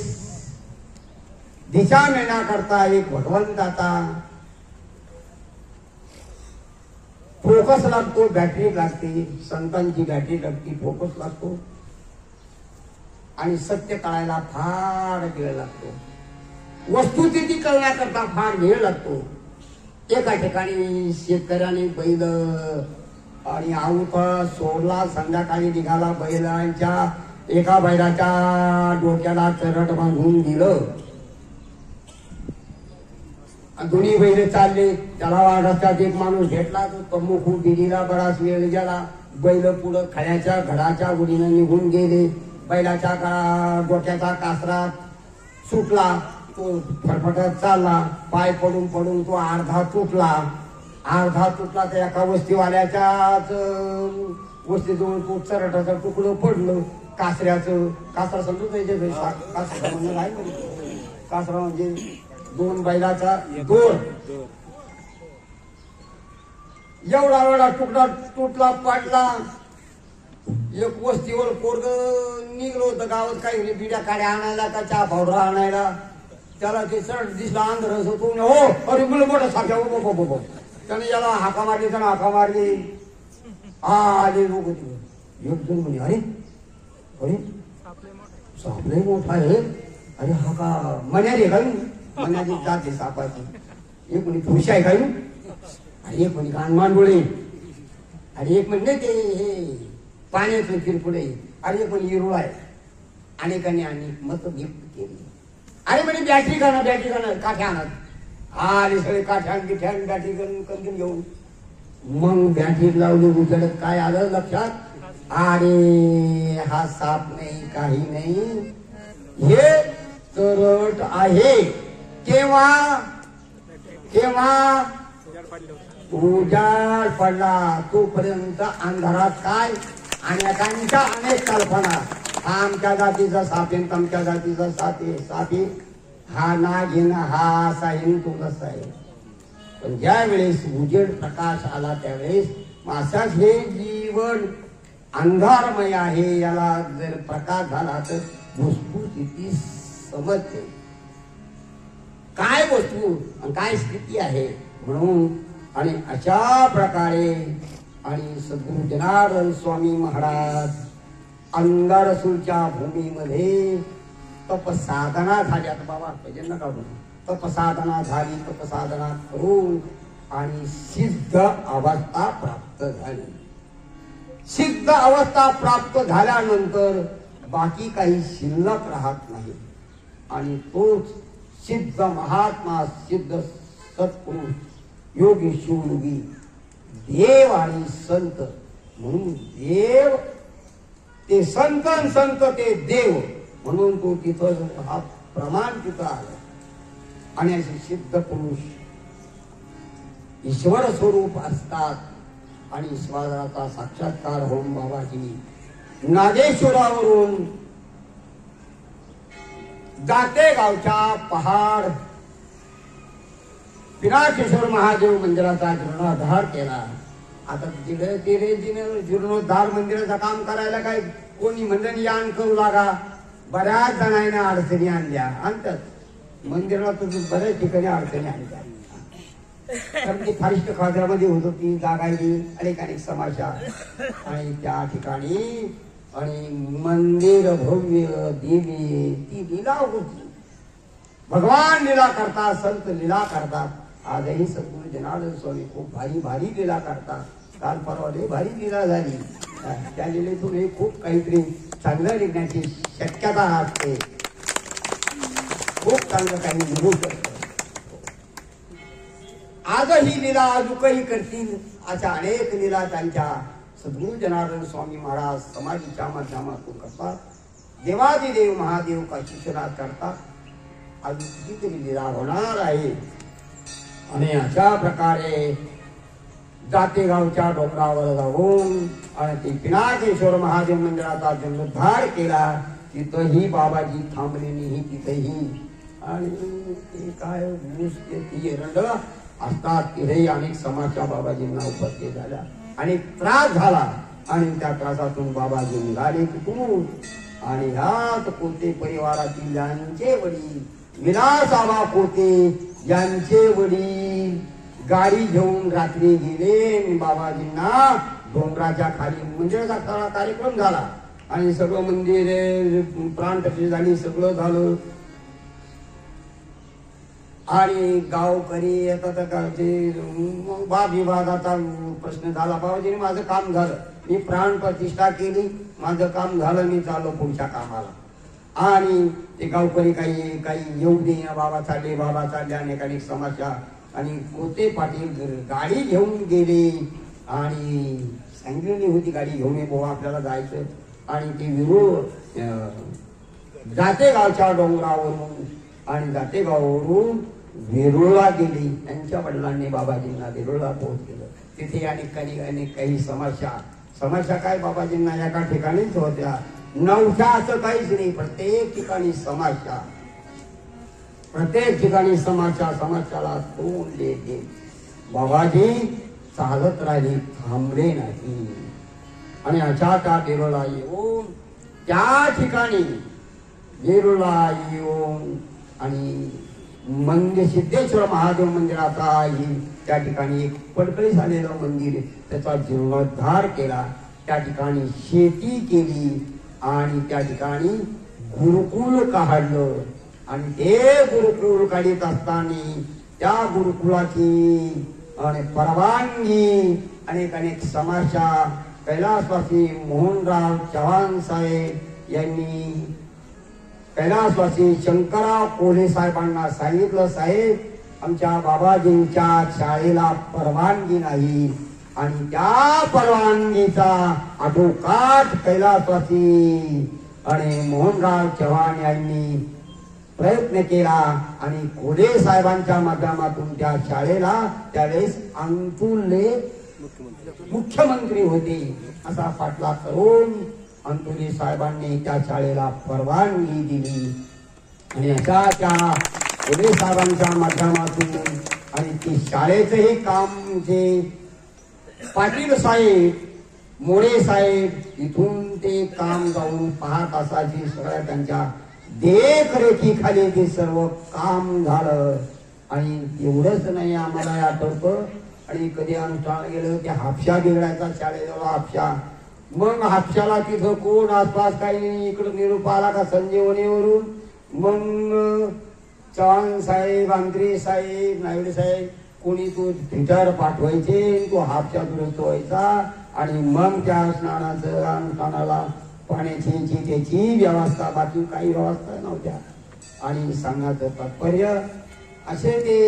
दिशा मिळण्याकरता एक भगवंताचा फोकस लागतो, बॅटरी लागते, संतांची बॅटरी लागते, फोकस लागतो. आणि सत्य कळायला फार वेळ लागतो. वस्तुस्थिती कळण्याकरता फार वेळ लागतो. एका ठिकाणी शेतकऱ्याने बैल आणि आऊत सोडला. संध्याकाळी निघाला. बैलांच्या एका बैलाच्या डोक्याला चरट बांधून दिलं. दोन्ही बैल चालले. त्याला रस्त्यात एक माणूस भेटला. तो तंबाखू बिडीला बराच वेळ गेला. बैल पुढं खड्याच्या घडाच्या उडीनं निघून गेले. बैलाच्या डोक्याचा कासरा सुटला. तो फटफटत चालला. पाय पडून पडून तो अर्धा तुटला. तर एका वस्तीवाल्याच्याच वस्तीजवळ तो चरटाचं तुकडं पडलं. कासरा समजून कासरा म्हणजे दोन बैलाचा दोर. एवढा तुकडा तुटला पडला. एक वस्तीवर पोरग निघलो होतं गावात काही बिड्या काड्या आणायला का चहा पावडर आणायला. त्याला ते चढ दिसला अंधारस होतो. हो अरे मुलं मोठं सारख्या बो त्याने याला हाका मारली. त्यानं हाका मारली. आले लोक एक जण म्हणे अरे अरे सापले मोठा आहे. अरे हा का मन्यारी आहे का? मन्याची जाते सापाची. एक म्हणे पुरुष आहे का? अरे एक म्हणे कानमांडोळे. अरे एक म्हणे ते हे पाण्याचं किरपुडे. अरे एक म्हणे हिरुळ आहे. अनेकांनी अनेक मत व्यक्त केली. अरे म्हणे बॅटरी खाणं काठ्या आणत. आले सगळे काठ्या बॅटरी करून घेऊन मग बॅटरी लावली. उचलत काय आलं लक्षात? अरे हा साप नाही काही नाही, हे तरट आहे. केव्हा उजाड पडला तोपर्यंत अंधारात काय अनेकांच्या अनेक कल्पना. हा आमच्या जातीचा साप आहे, आमच्या जातीचा सापी हा नागिन, हा असा आहे, तो कसा आहे. पण ज्या वेळेस उजेड प्रकाश आला त्यावेळेस मासाच हे जीवन अंधारमय आहे. याला जर प्रकाश झाला तर वस्तू स्थिती समजते, काय वस्तू काय स्थिती आहे म्हणून. आणि अशा प्रकारे आणि सद्गुरु जनार्दन स्वामी महाराज अंगारसूरच्या भूमीमध्ये तपसाधना झाली. आता बाबा भजन नका बोलू. तपसाधना झाली. तपसाधना करून आणि सिद्ध अवस्था प्राप्त झाली. सिद्ध अवस्था प्राप्त झाल्यानंतर बाकी काही शिल्लक राहत नाही. आणि तोच सिद्ध महात्मा, सिद्ध सत्पुरुष, योगी शिवयोगी, देव आणि संत. म्हणून देव ते संत, संत ते देव म्हणून तो तिथं हा प्रमाण तिथं आला. आणि असे सिद्ध पुरुष ईश्वर स्वरूप असतात. आणि ईश्वराचा साक्षात्कार होऊन बाबाजी नागेश्वरावरून जाते गावच्या पहाड पिनाकेश्वर महादेव मंदिराचा जीर्णोद्धार केला. आता तिथे जीर्णोद्धार मंदिराचं काम करायला काय कोणी मंडळी यान करू लागा. बऱ्याच जणांनी अडचणी आणल्या. आणतात मंदिराला तर बऱ्याच ठिकाणी अडचणी आणल्या. कारण ती फारिष्ट खाद्यामध्ये होत होती जागायली अनेक समाशा. आणि त्या ठिकाणी आणि मंदिर भव्य देवी ती लीला होती. भगवान लीला करतात, संत लीला करतात. आजही सद्गुरु जनार्दन स्वामी खूप भारी लीला करतात. काल परवा भारी लीला झाली. त्या लीलेतून हे खूप काहीतरी चांगलं निघण्याची शक्यता असते. खूप चांगलं काही निघू शकतं. आजही लीला अजूकही करतील. अशा अनेक लीला त्यांच्या सद्गुरु जनार्दन स्वामी महाराज समाधीच्या माध्यमातून करतात. देवादिदेव महादेव काशीश्वरात करतात. अजून कितीतरी लीला होणार आहे. आणि अशा प्रकारे जातेगावच्या डोंगरावर जाऊन आणि ते पिनाकेश्वर महादेव मंदिराचा जीर्णोद्धार केला. तिथंही बाबाजी थांबले नाही. तिथेही आणि ते काय एरंड असतात. तिथेही अनेक समाजच्या बाबाजींना उपस्थित झाल्या. अनेक त्रास झाला. आणि त्या त्रासातून बाबाजी निघाले कुठून. आणि ह्यात कोते परिवारातील यांचे वडील विलासाबा कोते यांचे वडील गाडी घेऊन रात्री गेले. बाबाजींना डोंगराच्या खाली मंदिराचा कार्यक्रम झाला. आणि सगळं मंदिर प्राणप्रतिष्ठा झाली, सगळं झालं. आणि गावकरी येतात का ते वाद विवादाचा प्रश्न झाला. बाबाजीने माझं काम झालं, मी प्राण प्रतिष्ठा केली, माझं काम झालं, मी चाललो पुढच्या कामाला. आणि ते गावकरी काही येऊ देईना, बाबा चालले अनेक समस्या. आणि कोते पाटील गाडी घेऊन गेले आणि सांगितलेली होती गाडी घेऊन ये बाबा आपल्याला जायचं. आणि ती विरूळ जाते गावच्या डोंगरावरून आणि जाते गावावरून वेरूळला गेली. त्यांच्या वडिलांनी बाबाजींना वेरूळला पोहोच केलं. तिथे अनेक काही समस्या काय बाबाजींना एका ठिकाणीच होत्या, नवशा असं काहीच नाही. प्रत्येक ठिकाणी समस्याला तोंड देते. बाबाजी चालत राहिले, थांबले नाही. आणि अशा त्या वेरूळला येऊन त्या ठिकाणी आणि सिद्धेश्वर महादेव मंदिराचा त्या ठिकाणी एक पडकळीस आलेलं मंदिर, त्याचा जीर्णोद्धार केला. त्या ठिकाणी शेती केली आणि त्या ठिकाणी गुरुकुल काढलं. आणि ते गुरुकुल काढीत असताना त्या गुरुकुलाची परवानगी अनेक समस्या कैलासवासी मोहनराव चव्हाण साहेब यांनी कैलासवासी शंकरराव कोल्हे साहेबांना सांगितलं, साहेब आमच्या बाबाजींच्या शाळेला परवानगी नाही. आणि त्या परवानगीचा आटोकाट कैलासवासी आणि मोहनराव चव्हाण यांनी प्रयत्न केला. आणि कोल्हे साहेबांच्या माध्यमातून त्या शाळेला त्यावेळेस अंतुले मुख्यमंत्री होते असा पाठलाग करून अंतुले साहेबांनी त्या शाळेला परवानगी दिली. आणि अशा त्या कोल्हे साहेबांच्या माध्यमातून आणि ती शाळेचंही काम जे पाटील साहेब, मोरे साहेब इथून ते काम जाऊन पाहत असायची. सगळ्या त्यांच्या देखरेखीखाली ते सर्व काम झालं. आणि एवढंच नाही, आम्हाला आठवतं आणि कधी अनुष्ठान गेलं ते हापशा बिघडायचा शाळेजवळ हापशा. मग हापशाला तिथं कोण आसपास काही इकडं निरूप आला का संजीवनीवरून, मग चव्हाण साहेब, आंत्रे साहेब, नायडे साहेब कोणी तो फिटर पाठवायचे, तो हापशा दुरुस्त व्हायचा. आणि मग त्या स्नानाचं अनुष्ठानाला पाण्याची त्याची व्यवस्था, बाकी काही व्यवस्था नव्हत्या. आणि सांगण्याचं तात्पर्य असे ते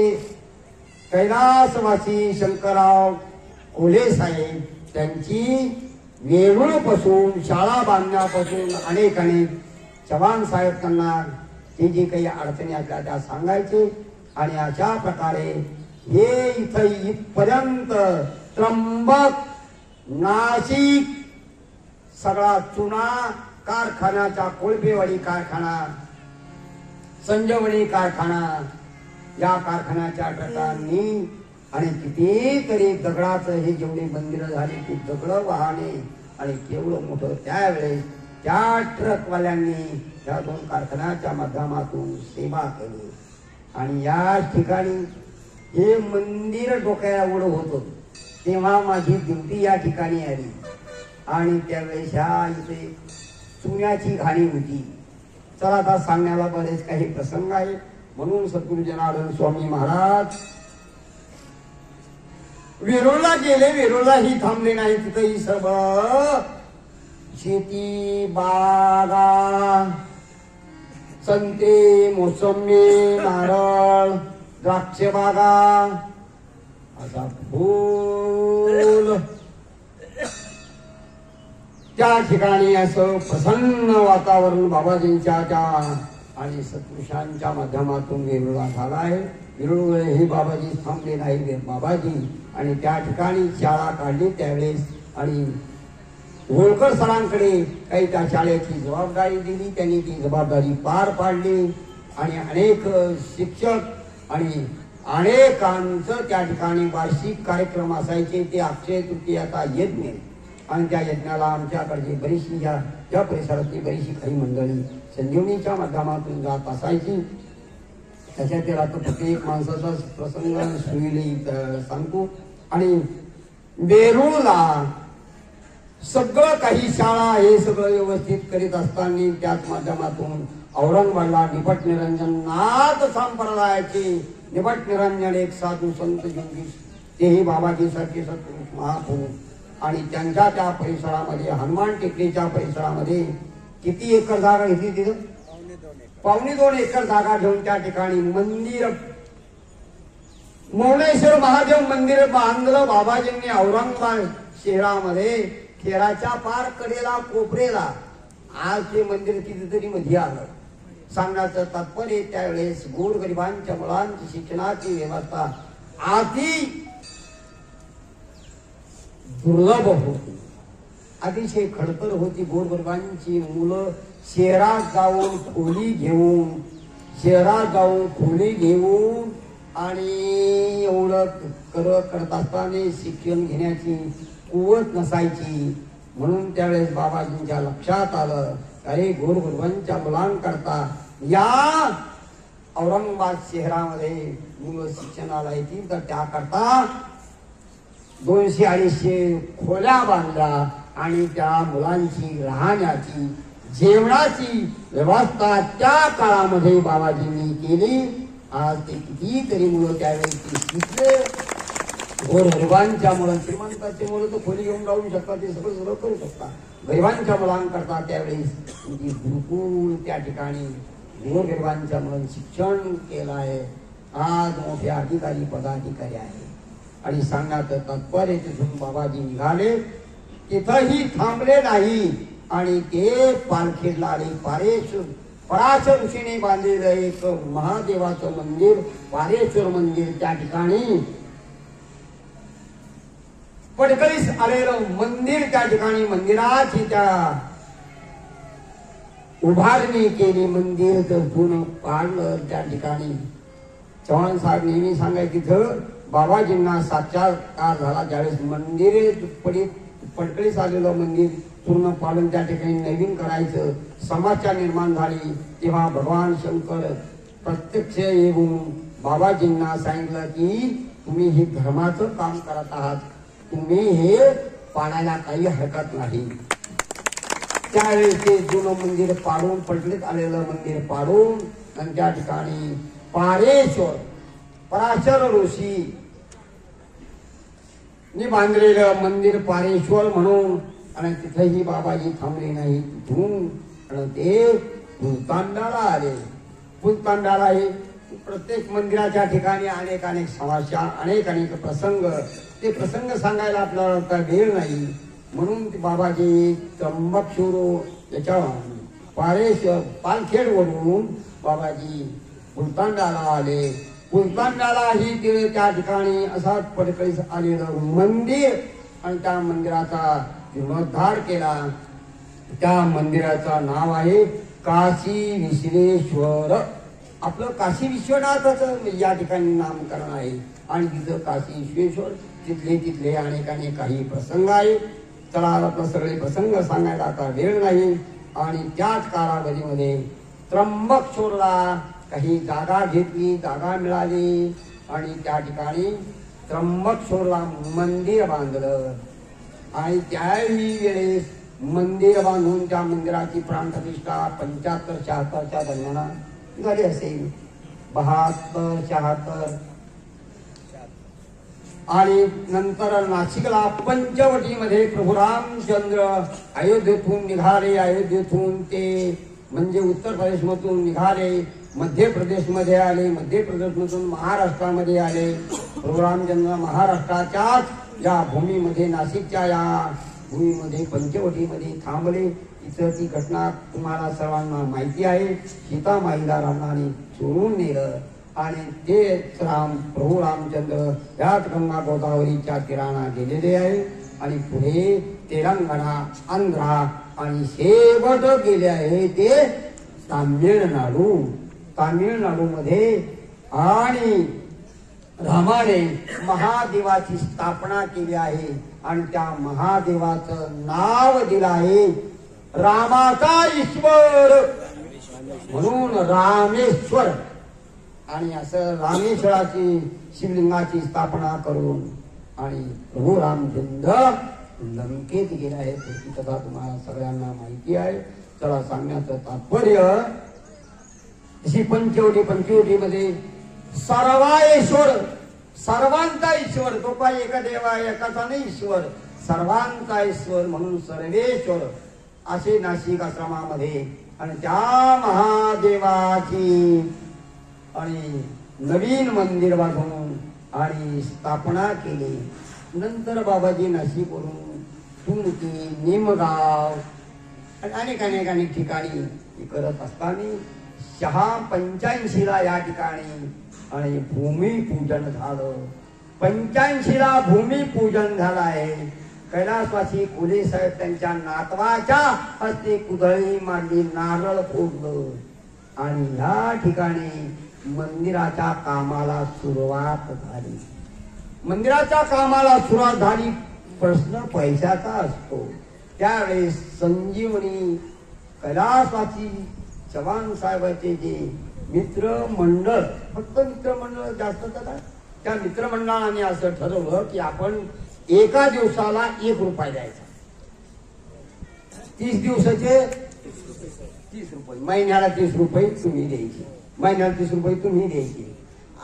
कैलासवासी शंकरराव कोल्हे साहेब त्यांची वेरूळपासून शाळा बांधण्यापासून अनेक चव्हाण साहेब त्यांना ते जे काही अडचणी असल्या त्या सांगायचे. आणि अशा प्रकारे हे इथं इथपर्यंत त्र्यंबक, नाशिक सगळा चुना कारखान्याचा, कोळपेवाडी कारखाना, संजीवनी कारखाना, या कारखान्याच्या ट्रकांनी आणि कितीतरी दगडाचं हे जेवढे मंदिरं झाली ती दगड वाहने आणि केवढं मोठं त्यावेळेस त्या ट्रकवाल्यांनी या दोन कारखान्याच्या माध्यमातून सेवा केली. आणि या ठिकाणी हे मंदिर डोक्याला उडं होतं तेव्हा माझी ड्युटी या ठिकाणी आली. आणि त्यावेळेस ह्या इथे चुन्याची घाणी होती. चला आता सांगण्याला बरेच काही प्रसंग आहे. म्हणून सद्गुरू जनार्दन स्वामी महाराज वेरूळला गेले. वेरूळलाही थांबले नाही, तिथंही सर्व शेती, बागा, संते, मोसंबी, नारळ, द्राक्ष बागा, असा फूल त्या ठिकाणी असं प्रसन्न वातावरण बाबाजींच्या त्या आणि सत्पुरुषांच्या माध्यमातून वेरूळला झाला आहे. वेरूळ हे बाबाजी थांबले नाही बाबाजी. आणि त्या ठिकाणी शाळा काढली त्यावेळेस आणि होळकर सरांकडे काही त्या शाळेची जबाबदारी दिली. त्यांनी ती जबाबदारी पार पाडली. आणि अनेक शिक्षक आणि अनेकांचं त्या ठिकाणी वार्षिक कार्यक्रम असायचे. ते अक्षय तृतीयाचा यज्ञ आणि त्या यज्ञाला आमच्याकडची बरीचशी या परिसरातली बरीचशी काही मंडळी संजीवनीच्या माध्यमातून जात असायची. त्याच्या त्याला तो प्रत्येक माणसाचा प्रसंग सुईली सांगतो. आणि वेरूळला सगळं काही शाळा हे सगळं व्यवस्थित करीत असताना त्याच माध्यमातून औरंगाबादला निपट निरंजन नाथ संप्रदायाचे निपट निरंजन एक साधू संत जोगी तेही बाबाजी सारखे सत्पुरुष महापुरुष आणि त्यांच्या त्या परिसरामध्ये हनुमान टेकडीच्या परिसरामध्ये किती एकर जागा घेतली तिथं 2.25 एकर जागा घेऊन त्या ठिकाणी मंदिर मौनेश्वर महादेव मंदिर बांधलं बाबाजींनी औरंगाबाद शहरामध्ये खेळाच्या पार कडेला कोपरेला. आज ते मंदिर कितीतरी मध्ये आलं. सांगण्याचं तात्पर्य त्यावेळेस गोरगरिबांच्या मुलांची शिक्षणाची व्यवस्था अति दुर्लभ होती, अतिशय खडतर होती. गोरगरिबांची मुलं शहरात जाऊन खोली घेऊन आणि एवढं करत असताना शिक्षण घेण्याची कुवत नसायची. म्हणून त्यावेळेस बाबाजींच्या लक्षात आलं अरे गोरगरिबांच्या मुलांकरता या औरंगाबाद शहरामध्ये मुलं शिक्षणाला येतील तर त्याकरता 200-250 खोल्या बांधल्या आणि त्या मुलांची राहण्याची जेवणाची व्यवस्था त्या काळामध्ये बाबाजींनी केली. आज ते कितीतरी मुलं त्यावेळी शिकले. गोरगरिबांच्या मुलं श्रीमंताचे मुलं तर खोली घेऊन राहू शकतात, ते सगळं करू शकतात. गरिबांच्या मुलांकरता त्यावेळेस गुरुकुल त्या ठिकाणी गोरगरिबांच्या मुलांनी शिक्षण केलं आहे. आज मोठे अधिकारी पदाधिकारी आहे. आणि सांगण्याचं तात्पर्य तिथून बाबाजी निघाले, तिथंही थांबले नाही आणि ते पालखीला आले. पराशर ऋषीने बांधलेलं एक महादेवाचं मंदिर पारेश्वर मंदिर त्या ठिकाणी पडकळीस आलेलं मंदिर त्या ठिकाणी मंदिराची त्या उभारणी केली. मंदिर तर जुनं पाडलं त्या ठिकाणी. चव्हाण साहेब नेहमी सांगायचे तिथं बाबाजींना साक्षात्कार झाला ज्यावेळेस मंदिरे पडकळीस आलेलं मंदिर पूर्ण पाडून त्या ठिकाणी नवीन करायचं समस्या निर्माण झाली. तेव्हा भगवान शंकर प्रत्यक्ष येऊन बाबाजींना सांगितलं की तुम्ही हे धर्माचं काम करत आहात, तुम्ही हे पाडायला काही हरकत नाही. त्यावेळेस ते जुनं मंदिर पाडून पडकळीत आलेलं मंदिर पाडून आणि त्या ठिकाणी पराशर ऋषी नि बांधलेलं मंदिर पारेश्वर म्हणून. आणि तिथेही बाबाजी थांबले नाही. तिथून ते फुलतांड्याला आले. फुलतांड्याला हे प्रत्येक मंदिराच्या ठिकाणी अनेक समस्या अनेक प्रसंग, ते प्रसंग सांगायला आपल्याला आता वेळ नाही. म्हणून बाबाजी त्र्यंबकेश्वर याच्या पारेश्वर पालखेडवरून बाबाजी फुलतांड्याला आले. फुलतांड्यालाही ते त्या ठिकाणी असाच पडकळीस आलेलं मंदिर आणि त्या मंदिराचा जीर्णोद्धार केला. त्या मंदिराचं नाव आहे काशी विश्वेश्वर. आपलं काशी विश्वनाथाचं या ठिकाणी नामकरण आहे. आणि तिथं काशी विश्वेश्वर तिथले अनेक काही प्रसंग आहे. चला आता सगळे प्रसंग सांगायला आता वेळ नाही. आणि त्याच कालावधीमध्ये त्र्यंबकेश्वरला काही जागा घेतली, जागा मिळाली आणि त्या ठिकाणी त्र्यंबकेश्वरला मंदिर बांधलं. आणि त्याही वेळेस मंदिर बांधून त्या मंदिराची प्राणप्रतिष्ठा 75-76च्या दरम्यान झाली असेल. 72-76 आणि नंतर नाशिकला पंचवटीमध्ये प्रभू रामचंद्र अयोध्येतून निघाले. अयोध्येतून ते म्हणजे उत्तर प्रदेशमधून निघाले, मध्य प्रदेशमध्ये आले, मध्य प्रदेशमधून महाराष्ट्रामध्ये आले. प्रभू रामचंद्र महाराष्ट्राच्याच या भूमीमध्ये नाशिकच्या या भूमीमध्ये पंचवटीमध्ये थांबले. इथं ती घटना तुम्हाला सर्वांना माहिती आहे. सीतामाईला रावणाने चोरून नेलं आणि ते प्रभू रामचंद्र याच गंगा गोदावरीच्या तीराना गेलेले आहे. आणि पुढे तेलंगणा, आंध्रा आणि शेवट गेले आहे ते तामिळनाडूमध्ये. आणि रामाने महादेवाची स्थापना केली आहे आणि त्या महादेवाचं नाव दिलं आहे रामाचा ईश्वर म्हणून रामेश्वर. आणि असं रामेश्वराची शिवलिंगाची स्थापना करून आणि प्रभू रामचंद्र लंकेत गेला आहे. त्याची कथा तुम्हाला सगळ्यांना माहिती आहे. चला सांगण्याचं तात्पर्य, अशी पंचवटीमध्ये सर्वाईश्वर, सर्वांचा ईश्वर, तो काय एका देवा एकाचा नाही ईश्वर, सर्वांचा ईश्वर म्हणून सर्वेश्वर असे नाशिक आश्रमामध्ये आणि त्या महादेवाची आणि नवीन मंदिर बांधून आणि स्थापना केली. नंतर बाबाजी नाशिकवरून तुमकी, निमगाव आणि अनेक ठिकाणी करत असताना 85ला या ठिकाणी आणि भूमिपूजन झालं. 85ला भूमिपूजन झालं आहे. कैलासवासी कोले साहेब त्यांच्या नातवाच्या हस्ते कुदळी मांडली, नारळ फोडलं आणि या ठिकाणी मंदिराच्या कामाला सुरुवात झाली. मंदिराच्या कामाला सुरुवात झाली. प्रश्न पैशाचा असतो. त्यावेळेस संजीवनी कैलासवासी चव्हाण साहेबांचे जे मित्रमंडळ, फक्त मित्रमंडळ जास्त का, त्या मित्रमंडळाने असं ठरवलं की आपण एका दिवसाला 1 रुपया द्यायचा. 30 दिवसाचे 30 रुपये, महिन्याला 30 रुपये तुम्ही द्यायचे, महिन्याला 30 रुपये तुम्ही द्यायचे.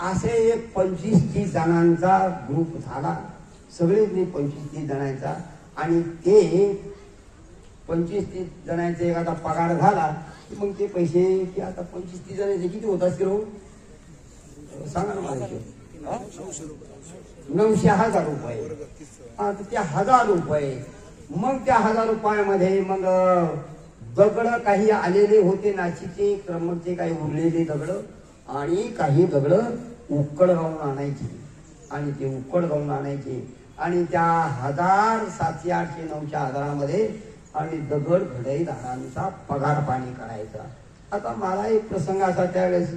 असे एक 25-30 जणांचा ग्रुप झाला. सगळेच 25-30 जणांचा. आणि ते 25-30 जणांचा एखादा पगार झाला मग ते पैसे की आता 25-30 जणांचे किती होत असतील सांगा ना मला. 900,000 रुपये. आता त्या 1000 रुपये, मग त्या 1000 रुपयामध्ये मग दगड काही आलेले होते नाशिकचे, क्रमचे काही उरलेले दगड आणि काही दगड उक्कड गावून आणायचे आणि ते उक्कड गावून आणायचे आणि त्या 1000, 700, 800, 900, 1000मध्ये आणि दगड घडईदारांचा पगार पाणी करायचा. आता मला एक प्रसंग असा, त्यावेळेस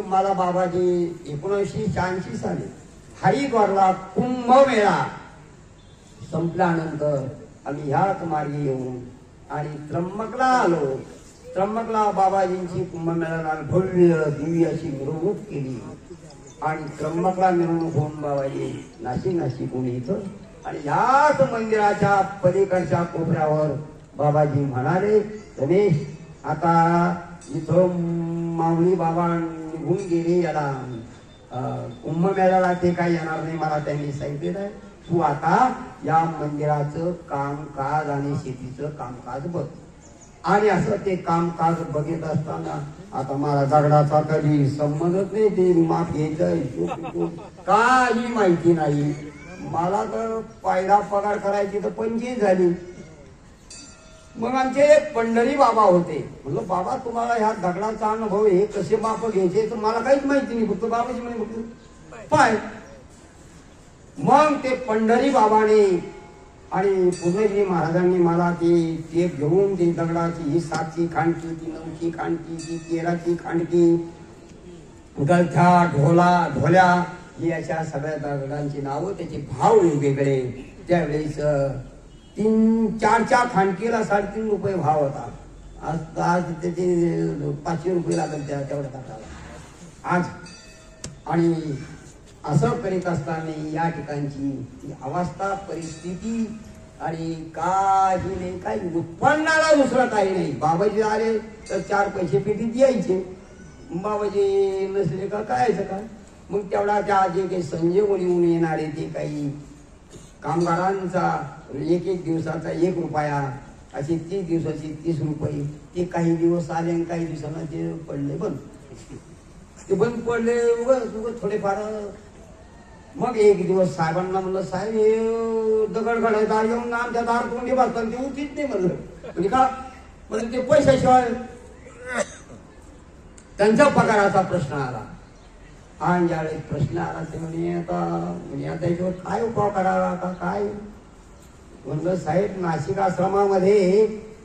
मला बाबाजी 1986 साली हरिद्वारला कुंभमेळा संपल्यानंतर आम्ही ह्याच मार्गी येऊन आणि त्र्यंबकला आलो. त्र्यंबकला बाबाजींची कुंभमेळ्याला भव्य दिव्य अशी मिरवणूक केली आणि त्र्यंबकला मिरवणूक होऊन बाबाजी नाशिकहून इथं आणि ह्याच मंदिराच्या पलीकडच्या कोपऱ्यावर बाबाजी म्हणाले, गणेश आता इथं माऊली बाबा निघून गेले, याला कुंभमेळ्याला ते काही येणार नाही, मला त्यांनी सांगितलेलं आहे. तू आता या मंदिराचं कामकाज आणि शेतीचं कामकाज बघ. आणि असं ते कामकाज बघत असताना आता मला दगडाचा कधी संबंधच नाही, ते माप घ्यायचं काही माहिती नाही मला. तर पहिला पगार करायची तर 25 झाली. मग आमचे एक पंढरी बाबा होते. म्हणलं बाबा तुम्हाला ह्या दगडाचा अनुभव हे कसे माप घ्यायचे तर मला काहीच माहिती नाही, फक्त बाबाजी म्हणे फक्त पाय. मग ते पंढरी बाबाने आणि पूर्णजी महाराजांनी मला ते टेप घेऊन ते दगडाची ही 7ची खांडकी, ती 9ची खांडकी, ती 13ची खांडकी, गलथ्या, ढोल्या ही अशा सगळ्या दगडांची नावं, त्याचे भाव वेगवेगळे. त्यावेळेस 3-4च्या खांडकीला 3.5 रुपये भाव होता. आज त्याचे 500 रुपये लागेल तेवढ्या दगडाला आज. आणि असं करीत असताना या ठिकाणची अवस्था, परिस्थिती आणि काही नाही, काही उत्पन्नाला दुसरं काही नाही. बाबाजी आले तर 4 पैसे पेटीत यायचे, बाबाजी नसले का कायचं काय. मग तेवढा त्या जे काही संजीवनी येऊन येणारे ते काही कामगारांचा 1-1 दिवसाचा 1 रुपया, असे 30 दिवसाचे 30 रुपये, ते काही दिवस आले आणि काही दिवसांना ते पडले बंद. ते बंद पडले उगाच थोडेफार. मग एक दिवस साहेबांना म्हणलं, साहेब हे दगड घडायचा येऊन आमच्या दार तोंडी बसतात, ते उचित नाही म्हणलं. म्हणजे का म्हणजे ते पैशाशिवाय त्यांच्या पगाराचा प्रश्न आला. आणि ज्यावेळेस प्रश्न आला ते म्हणे आता याच्यावर काय उपाय करावा का काय. म्हणलं साहेब नाशिक आश्रमामध्ये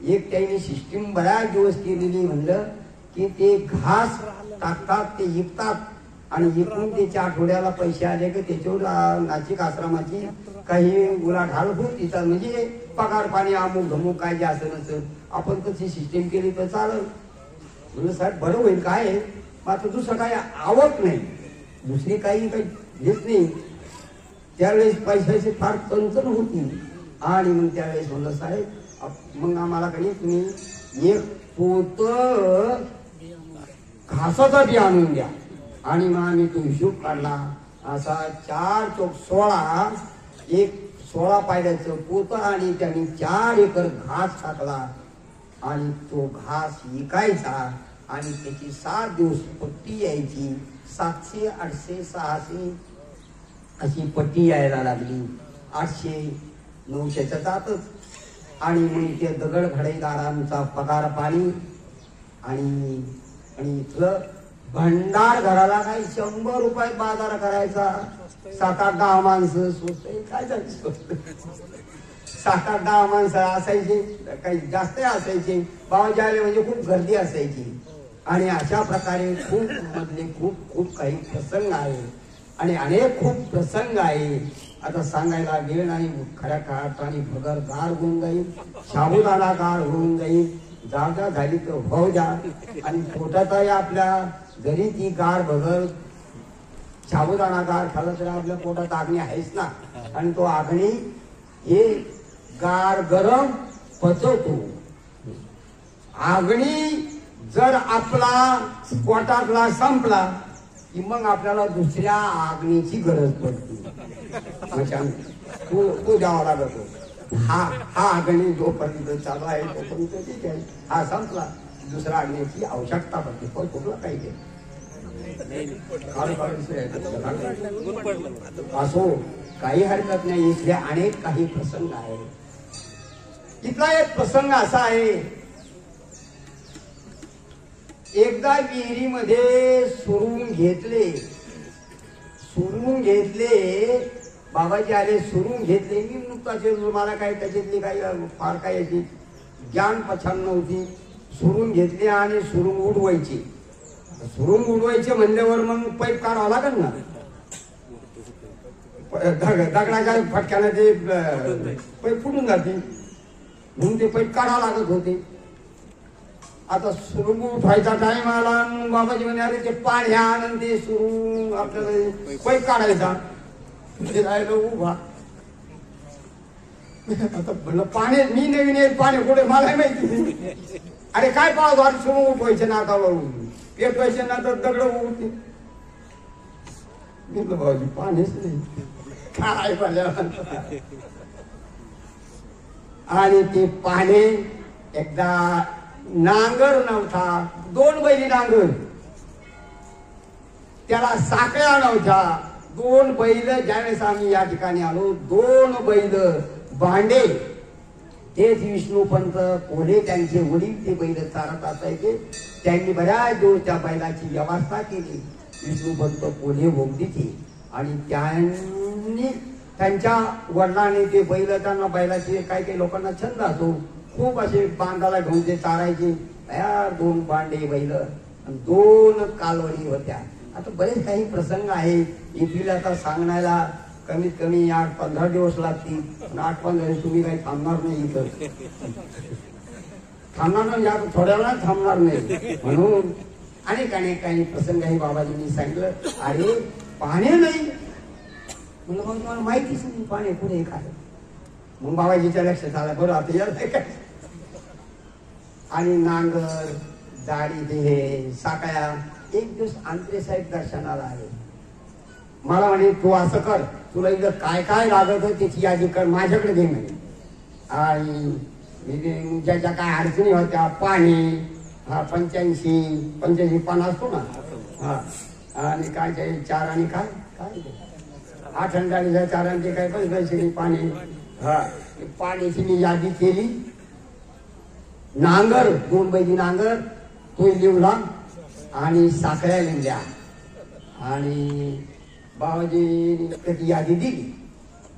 एक त्यांनी सिस्टीम बऱ्याच दिवस केलेली. म्हणलं की ते घास टाकतात, ते विकतात आणि विकून त्याच्या आठवड्याला पैसे आले की त्याच्यावर नाशिक आश्रमाची काही उलाढाल होती. म्हणजे पगार पाणी अमुक धमुक काय जे असं नसतं, आपण तशी सिस्टीम केली तर चालेल. म्हणलं साहेब बरं होईल काय, मात्र दुसरं काही आवक नाही, दुसरी काही घेत नाही. त्यावेळेस पैशाची फार चणचण होती आणि मग त्यावेळेस म्हणलं साहेब मग आम्हाला काही तुम्ही एक पोत घासाचं बी आणून द्या. आणि मग आम्ही तो हिशोब काढला. असा 4 चौक 16 एक 16 पायऱ्याचं पोत आणि त्यांनी 4 एकर घास टाकला आणि तो घास विकायचा आणि त्याची 7 दिवस पट्टी यायची. 700 800 600 अशी पट्टी यायला लागली. 800 900च्या जातच. आणि मग ते दगड घडाईदारांचा पगार पाणी आणि इथलं भंडार घराला काही 100 रुपये बाजार करायचा. 7-8 10 माणसं स्वस्त काय झालं स्वस्त 7-8 10 माणसं असायची. काही जास्त असायचे. बाबाजी आले म्हणजे खूप गर्दी असायची. आणि अशा प्रकारे खूप काही प्रसंग आहे आणि अनेक खूप प्रसंग आहे. आता सांगायला वेळ नाही. खऱ्या काळात आणि भगर गार होऊन जाईल. साबुदाणा गार होऊन जाईल. जागा झाली तर भाऊ द्या. आणि पोटातही आपल्या जरी ती गार भगर साबुदाणा गार खाल्ला तर आपल्या पोटात आग्नी आहेच ना. आणि तो आग्नी हे गार गरम पचवतो. आग्नी जर आपला पोटातला संपला की मग आपल्याला दुसऱ्या आग्नीची गरज पडते. तो द्यावा लागतो. हा अग्नी जोपर्यंत चालू आहे तोपर्यंत ठीक आहे. हा संपला दुसऱ्या अग्नीची आवश्यकता पडते. पण कुठला काही असो काही हरकत नाही. इथले अनेक काही प्रसंग आहेत. इथला एक प्रसंग असा आहे. एकदा विहिरीमध्ये सुरून घेतले बाबाजी आले. सुरून घेतले. मी नुकताच मला काही त्याच्यातली काही फार काही याची ज्ञान पछाण नव्हती. सुरून घेतले आणि सुरून उडवायची. सुरून उडवायचे म्हणल्यावर मग पाईप काढावं लागेल ना. दगडाच्या फटक्याने ते पाईप फुटून जाते म्हणून ते पाईप काढावं लागत होते. आता सुरुंग उठवायचा टाइम आला. बाबाजी म्हणे अरे ते पाणी आणून ते सुरू आपल्याला पाईप काढायचा. राहिलं उभा. आता म्हणलं पाणी मी नवीन येईल पाणी कुठे मला माहिती. अरे काय पाहतो अरे सुरू उठवायचे नाकावरून पेटवायचे ना तर दगड उठते. मी बाबाजी पाणीच नाही काय पाहिजे. आणि ते पाणी एकदा नांगर नव्हता. 2 बैली नांगर. त्याला साखळ्या नव्हत्या. 2 बैल ज्यावेळेस आम्ही या ठिकाणी आलो 2 बैल भांडे. तेच विष्णूपंत कोले त्यांचे वडील ते बैल चालत असायचे. त्यांनी बऱ्याच दिवस त्या बैलाची व्यवस्था केली. विष्णूपंत कोले भोगदीची. आणि त्यांनी त्यांच्या वडिलांनी ते बैल त्यांना बैलाचे काही लोकांना छंद असतो. खूप असे बांधाला घेऊन ते चारायचे. 2 भांडे बैल 2 कालवडी होत्या. आता बरेच काही प्रसंग आहे. इथले आता सांगण्याला कमीत कमी 8-15 दिवस लागतील. 8-15 दिवस तुम्ही काही थांबणार नाही. इथं थांबणार नाही. आता थोड्या वेळा थांबणार नाही. म्हणून अनेक काही प्रसंग आहे. बाबाजींनी सांगितलं अरे पाणी नाही. म्हणलं मग तुम्हाला माहितीच नाही पाणी पुढे काय. मग बाबाजीच्या लक्षात आलं बरं आता यायला काय. आणि नांगर जाडी देहे साकळ्या. एक दिवस आंत्रे साहेब दर्शनाला आले. मला म्हणे तू असं कर तुला इथं काय काय लागत त्याची यादी कर माझ्याकडे दे म्हणे. आणि ज्याच्या काय अडचणी होत्या पाणी 85 पान असतो ना. हा आणि काय 4 आणि काय काय 8 अंडाळीच्या 4 आणि काय 85 पाणी. हा पाण्याची मी यादी केली. नांगर 2 बैली नांगर तो लिवला आणि साखळ्या लिहिल्या. आणि बाबाजी त्याची यादी दिली.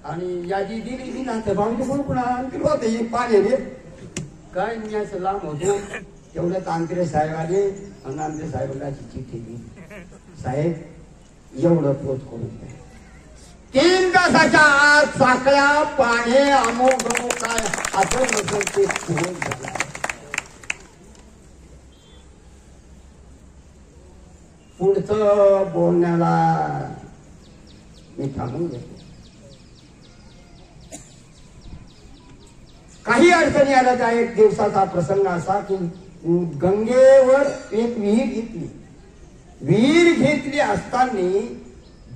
आणि यादी दिली ना तर बाबाजी म्हणून आणखी होते पाण्याने काय मी असं लांब होतो. तेवढ्यात आंत्रे साहेब आले आणि आंत्रे साहेबांना चिठ्ठी दिली. साहेब एवढं पोच करून द्या. 3 तासाच्या आत साखळ्या पाणी अमोघ काय असं नसेल ते पूर्ण झालं. पुढचं बोलण्याला मी थांबून घेतो. काही अडचणी आल्या. त्या एक दिवसाचा प्रसंग असा की गंगेवर एक विहीर घेतली असताना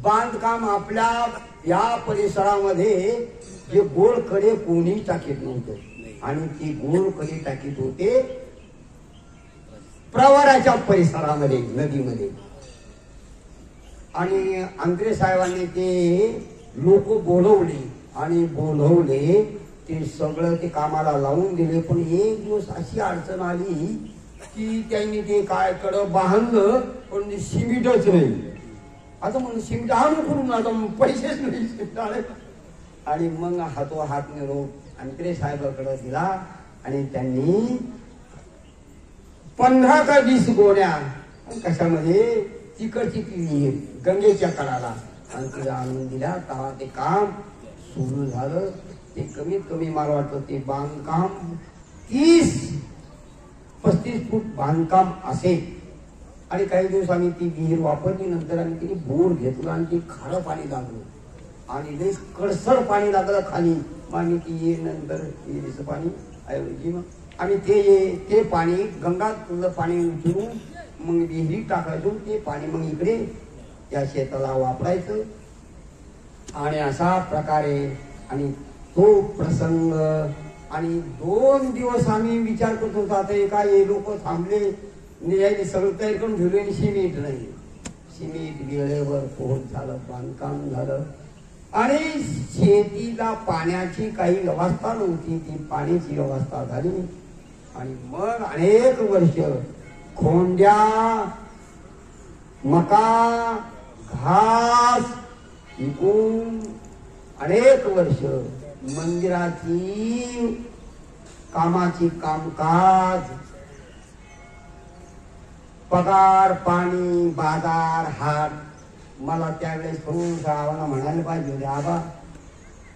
बांधकाम आपल्या या परिसरामध्ये जे गोल कडे कोणी टाकीत नव्हतं आणि ती गोल कडे टाकीत होते प्रवराच्या परिसरामध्ये नदीमध्ये. आणि अंत्रे साहेबांनी ते लोक बोलवले ते सगळं ते कामाला लावून दिले. पण एक दिवस अशी अडचण आली की त्यांनी ते काय कडं बांधलं पण सिमेंटच नाही. आता म्हणून सिमेंट आणू करून आता पैसेच नाही सिमेंट आले. आणि मग हात निरोप अंत्रे साहेबाकडे दिला आणि त्यांनी 15 का 20 गोण्या कशामध्ये तिकडची ती गंगेच्या कडाला आणि तिला आणून दिल्या. तेव्हा ते काम सुरू झालं. ते कमीत कमी मला वाटतं ते बांधकाम 30-35 फूट बांधकाम असेल. आणि काही दिवस आम्ही ती विहीर वापरली. नंतर आम्ही तिने बोर घेतला आणि ती खारं पाणी लागलं आणि लई कडसर पाणी लागलं खाली. मग आम्ही ती नंतर विहिरीचं पाणी ऐवजी मग आम्ही ते पाणी गंगातलं पाणी उचलून मग विहिरीत टाकायचो. ते पाणी मग इकडे त्या शेताला वापरायचं. आणि अशा प्रकारे आणि तो प्रसंग. आणि 2 दिवस आम्ही विचार करत होतो आता एका लोक थांबले सगळं तयार करून ठेवले आणि सिमेंट नाही. सिमेंट वेळेवर पोहोच झालं, बांधकाम झालं. आणि शेतीला पाण्याची काही व्यवस्था नव्हती, ती पाण्याची व्यवस्था झाली. आणि मग अनेक वर्ष खोंड्या, मका, घास विकून अनेक वर्ष मंदिराची कामाची कामकाज, पगार पाणी, बाजार हाट. मला त्यावेळेस आबाला म्हणायला पाहिजे होते, आबा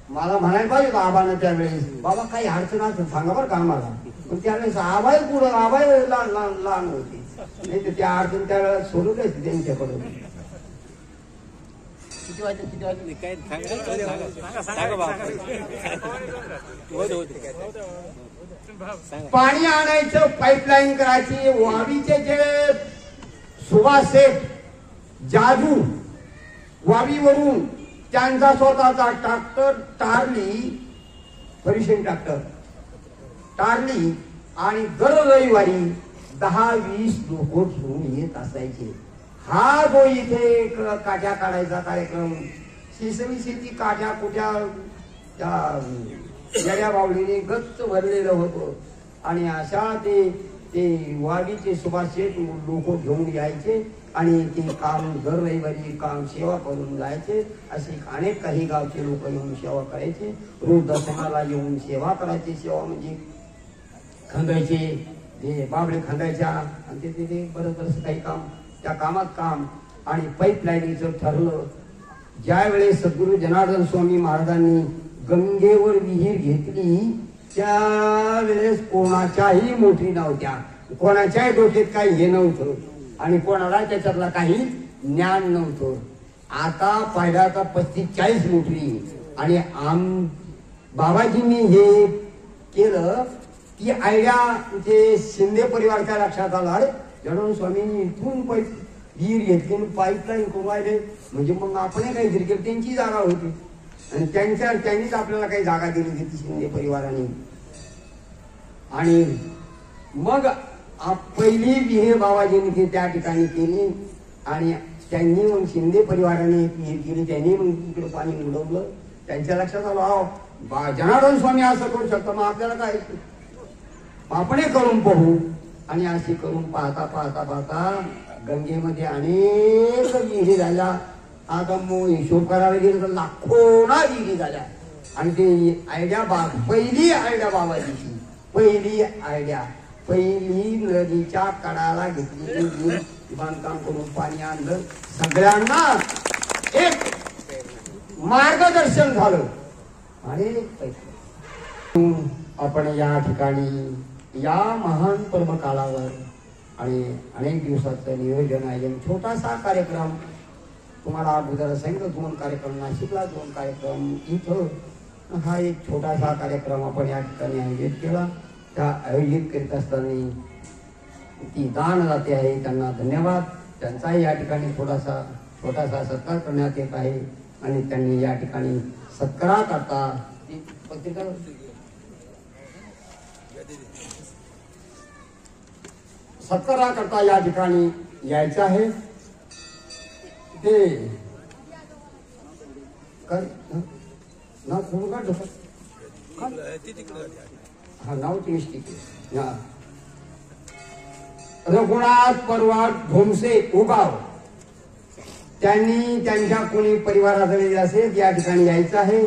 मला म्हणायला पाहिजे होतं आबानं त्यावेळेस, बाबा काही अडचण असेल सांगा बरं का आम्हाला. पण त्यावेळेस आबाई पुढं आबाई लहान होती, नाही तर त्या अडचण त्यावेळेस सोडवली त्यांच्याकडून. पाणी आणायचं, पाईपलाईन करायची. वावीचे जे सुभाष शेठ जाजू वावीवरून त्यांचा स्वतःचा ट्रॅक्टर टारली आणि दर रविवारी 10-20 लोक घेऊन येत असायचे. हा जो इथे काठ्या काढायचा कार्यक्रम, शेती काठ्या कुठ्या त्या बावलीने गच्च भरलेलं होतं. आणि अशा ते वाडीचे सुभाष शेठ लोक घेऊन यायचे आणि ते काम दर रविवारी काम सेवा करून जायचे. असे अनेक काही गावचे लोक येऊन सेवा करायचे. रोज दर्शनाला येऊन सेवा करायचे. सेवा म्हणजे खंदायचे, ते बाबळे खंदायच्या आणि ते बरंच काही काम, त्या कामात काम. आणि पाईपलाईनीचं ठरलं. ज्या वेळेस सद्गुरू जनार्दन स्वामी महाराजांनी गंगेवर विहीर घेतली त्यावेळेस कोणाच्याही मोठी नव्हत्या, कोणाच्याही डोक्यात काही हे नव्हतं आणि कोणाला त्याच्यातला काही ज्ञान नव्हतं. आता पहिल्याचा 35-40 मोठी. आणि बाबाजींनी हे केलं की आयडिया ते शिंदे परिवारच्या लक्षात आला, जनार्दन स्वामींनी इथून विहीर घेतली, पाईपलाईन करून राहिले म्हणजे मग आपण काहीतरी केलं. त्यांची जागा होती आणि त्यांनीच आपल्याला काही जागा दिली होती शिंदे परिवाराने. आणि मग पहिली विहीर बाबाजींनी त्या ठिकाणी केली आणि त्यांनी मग शिंदे परिवाराने एक विहीर केली. त्यांनी मग इकडे पाणी उडवलं. त्यांच्या लक्षात आलं जनार्दन स्वामी असं करू शकतो, मग आपल्याला काय आपण करून पाहू. आणि अशी करून पाहता गंगेमध्ये अनेक विहिरी झाल्या. आता मग हिशोब करायला गेलं तर लाखोना विहिरी झाल्या. आणि ते आयडिया पहिली आयडिया बाबाजीची, पहिली नदीच्या कडाला घेतली, बांधकाम करून पाणी आणलं. सगळ्यांना एक मार्गदर्शन झालं. आणि आपण या ठिकाणी या महान पर्व काळावर आणि अनेक दिवसाचं नियोजन आहे. छोटासा कार्यक्रम तुम्हाला अगोदर सांगितलं, 2 कार्यक्रम नाशिकला, 2 कार्यक्रम इथं. हा एक छोटासा कार्यक्रम आपण या ठिकाणी आयोजित केला. त्या आयोजित करीत असताना ती दानदाते आहे, त्यांना धन्यवाद. त्यांचाही या ठिकाणी छोटासा सत्कार करण्यात येत आहे आणि त्यांनी या ठिकाणी सत्काराकरता या ठिकाणी यायचं आहे. ते नाव सोडू का हा नाव मिस्टिक रघुनाथ परवाट भोमसे उगाव, त्यांनी त्यांच्या कोणी परिवाराजवळ असेल या ठिकाणी यायचं आहे.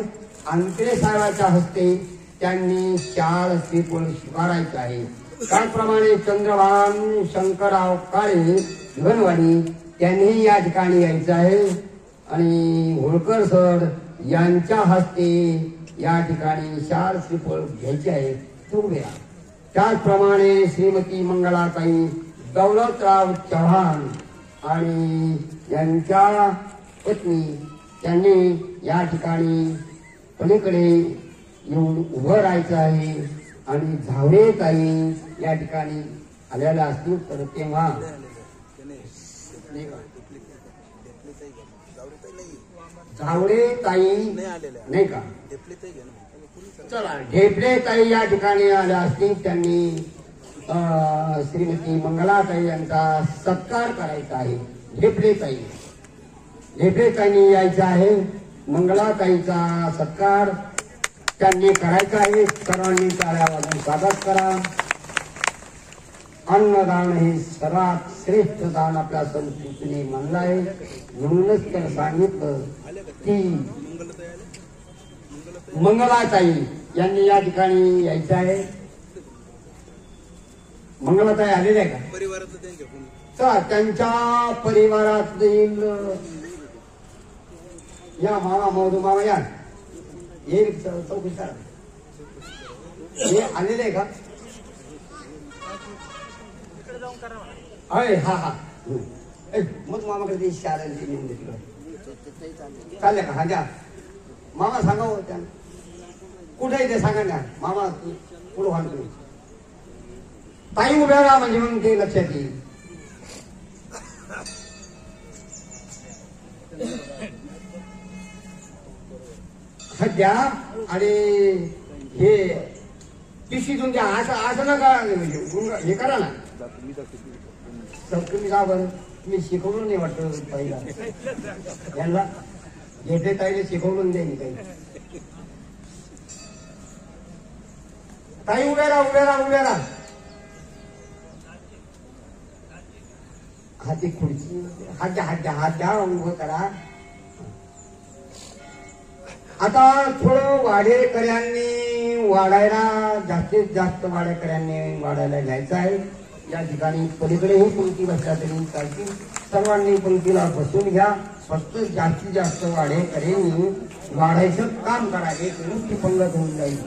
अंतरे साहेबाच्या हस्ते त्यांनी शाल श्रीफळ स्वीकारायचे आहे. त्याचप्रमाणे चंद्रभान शंकरराव काळे गणवाडी त्यांनी या ठिकाणी यायचं आहे आणि होळकर सर यांच्या हस्ते या ठिकाणी शाल श्रीफळ घ्यायचे आहे. त्याचप्रमाणे श्रीमती मंगलाताई दौलतराव चव्हाण आणि यांच्या पत्नी त्यांनी या ठिकाणी पलीकडे येऊन उभं राहायचं आहे. आणि झावडे ताई या ठिकाणी आलेल्या असतील तर तेव्हा झावडे ताई नाही का, चला ढेपले ताई या ठिकाणी आल्या असतील. त्यांनी श्रीमती मंगलाताई यांचा सत्कार करायचा आहे. ढेपले ताईंनी यायचं आहे. मंगलाताईचा सत्कार त्यांनी करायचा आहे. सर्वांनी टाळ्या वाजवून स्वागत करा. अन्नदान हे सर्वात श्रेष्ठ दान आपल्या संस्कृतीने मानलं आहे. म्हणूनच तर सांगितलं की मंगलाताई यांनी या ठिकाणी यायचं आहे. मंगलाताई आलेल्या आहे का परिवारात? त्यांच्या परिवारातील या मामा मधू मामा या येईल चौकशी करा. हे आलेले आहे का? अरे हा हा मग मामाकडे चालले का? हा द्या मामा सांगा हो. त्या कुठे ते सांगा ना मामा पुढे व्हा तुम्ही. ताई उभ्या राहा म्हणजे मग ते लक्षात येईल. द्या आणि हे पिशीतून द्या. असं नका हे करा ना. तुम्ही जा बरं. तुम्ही शिकवलं नाही वाटत ताईला. यांना घेते ताईला शिकवलं द्यायला काही. ताई उभ्या राहा. हाती खुर्ची हात द्या उभं करा. आता थोडं वाडेकऱ्यांनी वाढायला जास्तीत जास्त वाडेकऱ्यांनी वाढायला घ्यायचं आहे. या ठिकाणी पलीकडेही पंक्ती बसल्या तरी चालतील. सर्वांनी पंक्तीला बसून घ्या. फक्त जास्तीत जास्त वाडेकऱ्यांनी वाढायचं काम करा. एक नुसती पंगत होऊन जाईल.